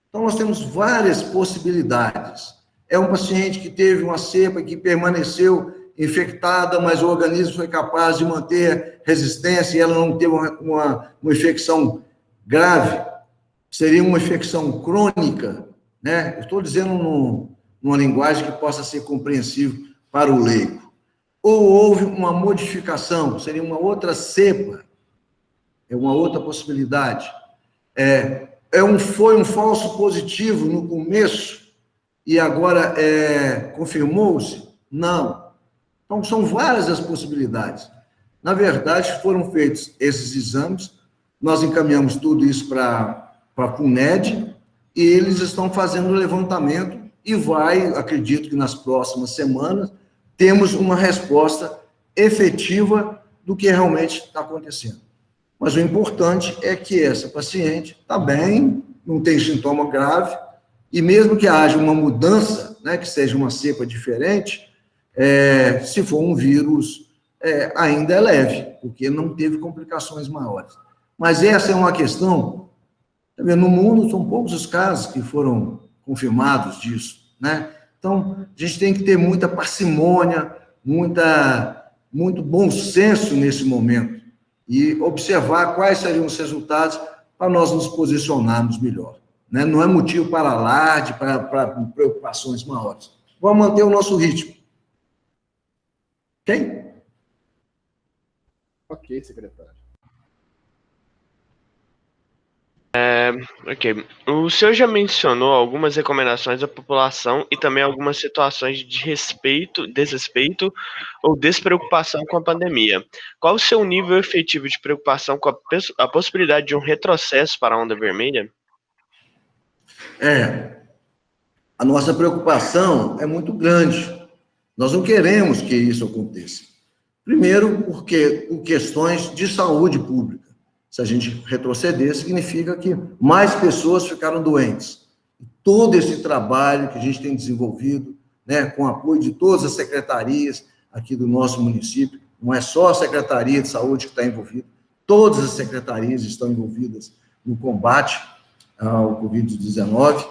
Então, nós temos várias possibilidades. É um paciente que teve uma cepa que permaneceu infectada, mas o organismo foi capaz de manter resistência e ela não teve uma infecção grave. Seria uma infecção crônica, né? Eu estou dizendo numa linguagem que possa ser compreensível para o leigo. Ou houve uma modificação, seria uma outra cepa, é uma outra possibilidade. Foi um falso positivo no começo e agora confirmou-se? Não. Então, são várias as possibilidades. Na verdade, foram feitos esses exames, nós encaminhamos tudo isso para a CUNED e eles estão fazendo o levantamento e acredito que nas próximas semanas, temos uma resposta efetiva do que realmente está acontecendo. Mas o importante é que essa paciente está bem, não tem sintoma grave, e mesmo que haja uma mudança, né, que seja uma cepa diferente, se for um vírus, ainda é leve, porque não teve complicações maiores. Mas essa é uma questão, no mundo são poucos os casos que foram confirmados disso, né? Então, a gente tem que ter muita parcimônia, muito bom senso nesse momento e observar quais seriam os resultados para nós nos posicionarmos melhor. Né? Não é motivo para alarde, para preocupações maiores. Vamos manter o nosso ritmo. Ok? Ok, secretário. Ok. O senhor já mencionou algumas recomendações à população e também algumas situações de desrespeito ou despreocupação com a pandemia. Qual o seu nível efetivo de preocupação com a possibilidade de um retrocesso para a onda vermelha? A nossa preocupação é muito grande. Nós não queremos que isso aconteça. Primeiro, porque por questões de saúde pública. Se a gente retroceder, significa que mais pessoas ficaram doentes. Todo esse trabalho que a gente tem desenvolvido, né, com o apoio de todas as secretarias aqui do nosso município, não é só a Secretaria de Saúde que está envolvida, todas as secretarias estão envolvidas no combate ao Covid-19.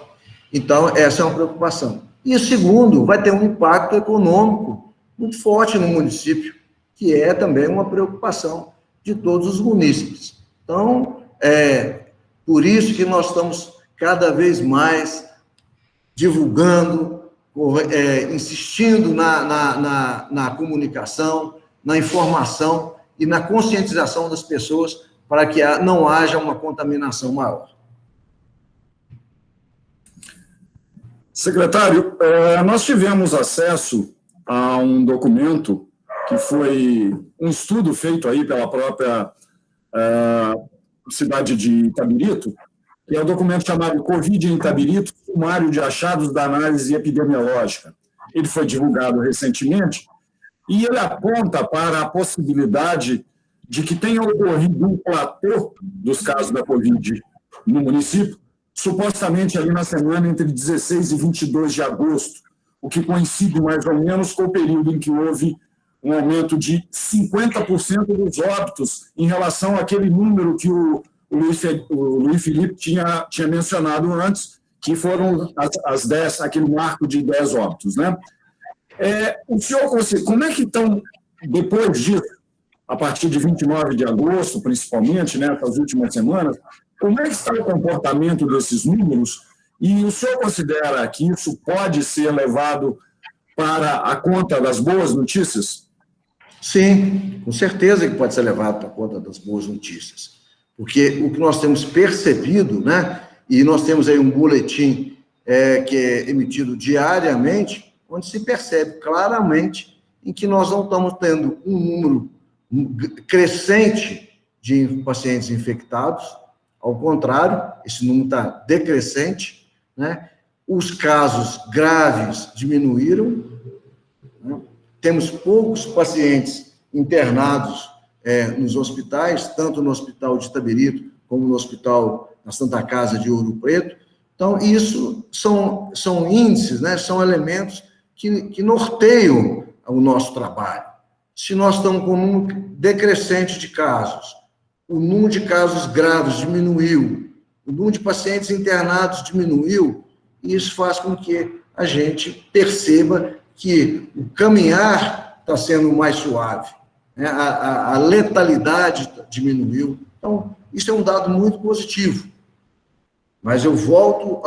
Então, essa é uma preocupação. E, segundo, vai ter um impacto econômico muito forte no município, que é também uma preocupação de todos os munícipes. Então, por isso que nós estamos cada vez mais divulgando, insistindo na comunicação, na informação e na conscientização das pessoas para que não haja uma contaminação maior. Secretário, nós tivemos acesso a um documento que foi um estudo feito aí pela própria cidade de Itabirito, que é um documento chamado Covid em Itabirito, sumário de achados da análise epidemiológica. Ele foi divulgado recentemente e ele aponta para a possibilidade de que tenha ocorrido um platô dos casos da Covid no município, supostamente ali na semana entre 16 e 22 de agosto, o que coincide mais ou menos com o período em que houve um aumento de 50% dos óbitos em relação àquele número que o Luiz Felipe tinha mencionado antes, que foram as 10, aquele marco de 10 óbitos, né? O senhor, como é que estão, depois disso, a partir de 29 de agosto, principalmente, né, nas últimas semanas, como é que está o comportamento desses números? E o senhor considera que isso pode ser levado para a conta das boas notícias? Sim, com certeza que pode ser levado para a conta das boas notícias. Porque o que nós temos percebido, né, e nós temos aí um boletim que é emitido diariamente, onde se percebe claramente em que nós não estamos tendo um número crescente de pacientes infectados, ao contrário, esse número está decrescente, né? Os casos graves diminuíram, né? Temos poucos pacientes internados nos hospitais, tanto no Hospital de Itabirito, como no Hospital da Santa Casa de Ouro Preto. Então, isso são índices, né? São elementos que norteiam o nosso trabalho. Se nós estamos com um número decrescente de casos, o número de casos graves diminuiu, o número de pacientes internados diminuiu, e isso faz com que a gente perceba que o caminhar está sendo mais suave, né? A letalidade diminuiu. Então, isso é um dado muito positivo. Mas eu volto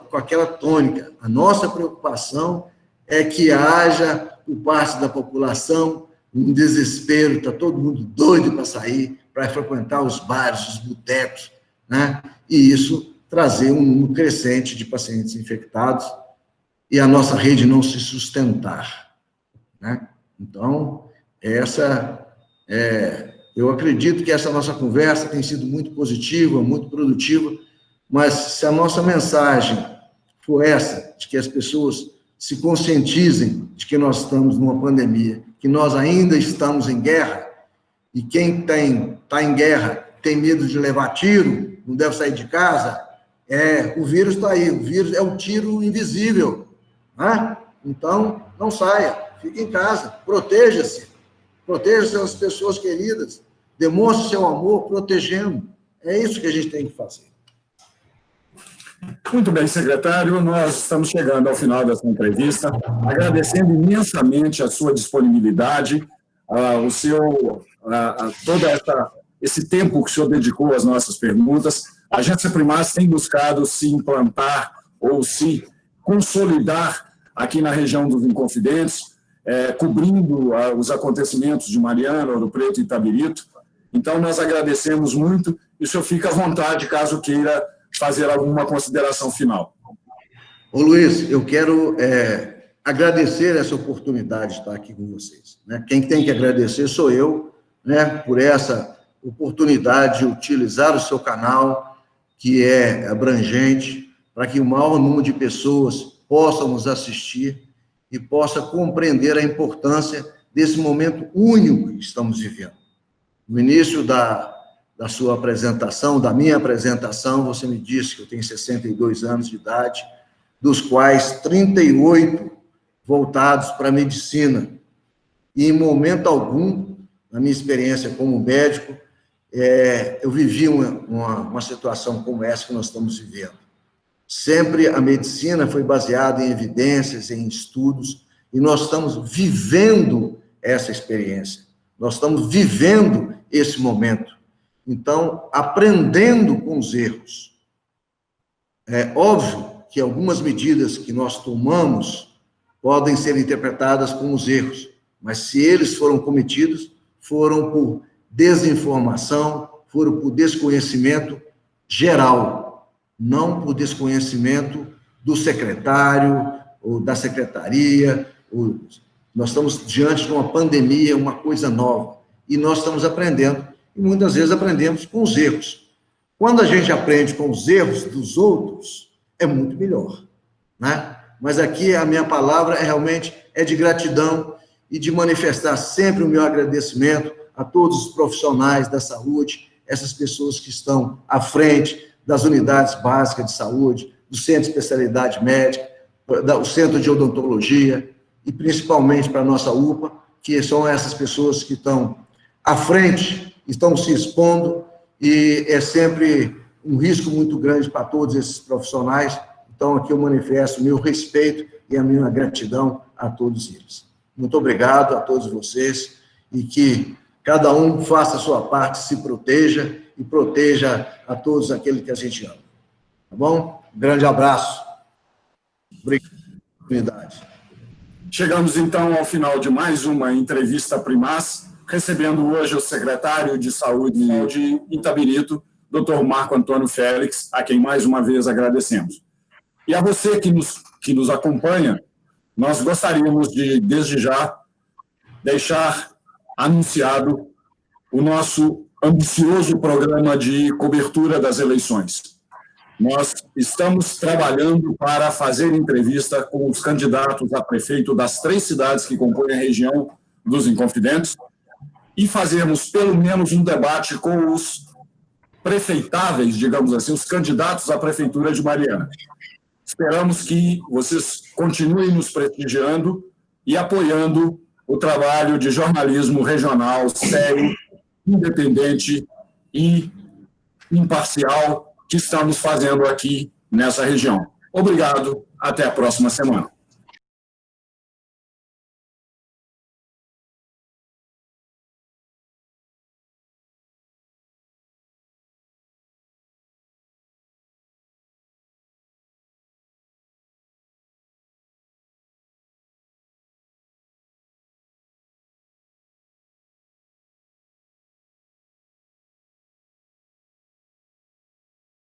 com aquela tônica. A nossa preocupação é que haja, por parte da população, um desespero, está todo mundo doido para sair, para frequentar os bares, os botecos, né? E isso trazer um número crescente de pacientes infectados e a nossa rede não se sustentar, né? Então, eu acredito que essa nossa conversa tem sido muito positiva, muito produtiva, mas se a nossa mensagem for essa, de que as pessoas se conscientizem de que nós estamos numa pandemia, que nós ainda estamos em guerra, e quem está em guerra tem medo de levar tiro, não deve sair de casa, o vírus está aí, o vírus é um tiro invisível, né? Então, não saia, fique em casa, proteja-se as pessoas queridas, demonstre seu amor protegendo, é isso que a gente tem que fazer. Muito bem, secretário, nós estamos chegando ao final dessa entrevista, agradecendo imensamente a sua disponibilidade, todo esse tempo que o senhor dedicou às nossas perguntas. A Agência Primas tem buscado se implantar ou se consolidar aqui na região dos Inconfidentes, cobrindo os acontecimentos de Mariana, Ouro Preto e Itabirito. Então, nós agradecemos muito e o senhor fica à vontade, caso queira fazer alguma consideração final. Ô Luiz, eu quero agradecer essa oportunidade de estar aqui com vocês, né? Quem tem que agradecer sou eu, né, por essa oportunidade de utilizar o seu canal, que é abrangente, para que o maior número de pessoas possam nos assistir e possa compreender a importância desse momento único que estamos vivendo. No início da sua apresentação, da minha apresentação, você me disse que eu tenho 62 anos de idade, dos quais 38 voltados para a medicina. E, em momento algum, na minha experiência como médico, eu vivi uma situação como essa que nós estamos vivendo. Sempre a medicina foi baseada em evidências, em estudos, e nós estamos vivendo essa experiência. Nós estamos vivendo esse momento. Então, aprendendo com os erros. É óbvio que algumas medidas que nós tomamos podem ser interpretadas como os erros, mas se eles foram cometidos, foram por desinformação, foram por desconhecimento geral, não por desconhecimento do secretário ou da secretaria. Nós estamos diante de uma pandemia, uma coisa nova, e nós estamos aprendendo, e muitas vezes aprendemos com os erros. Quando a gente aprende com os erros dos outros, é muito melhor, né? Mas aqui a minha palavra realmente é de gratidão e de manifestar sempre o meu agradecimento a todos os profissionais da saúde, essas pessoas que estão à frente das unidades básicas de saúde, do centro de especialidade médica, do centro de odontologia, e principalmente para a nossa UPA, que são essas pessoas que estão à frente, estão se expondo, e é sempre um risco muito grande para todos esses profissionais. Então, aqui eu manifesto o meu respeito e a minha gratidão a todos eles. Muito obrigado a todos vocês, e que cada um faça a sua parte, se proteja e proteja a todos aqueles que a gente ama. Tá bom? Um grande abraço. Obrigado pela oportunidade. Chegamos, então, ao final de mais uma entrevista Primaz, recebendo hoje o secretário de Saúde de Itabirito, Dr. Marco Antônio Félix, a quem mais uma vez agradecemos. E a você que nos acompanha, nós gostaríamos de, desde já, deixar anunciado o nosso ambicioso programa de cobertura das eleições. Nós estamos trabalhando para fazer entrevista com os candidatos a prefeito das 3 cidades que compõem a região dos Inconfidentes e fazermos pelo menos um debate com os prefeitáveis, digamos assim, os candidatos à prefeitura de Mariana. Esperamos que vocês continuem nos prestigiando e apoiando o trabalho de jornalismo regional sério, independente e imparcial que estamos fazendo aqui nessa região. Obrigado, até a próxima semana.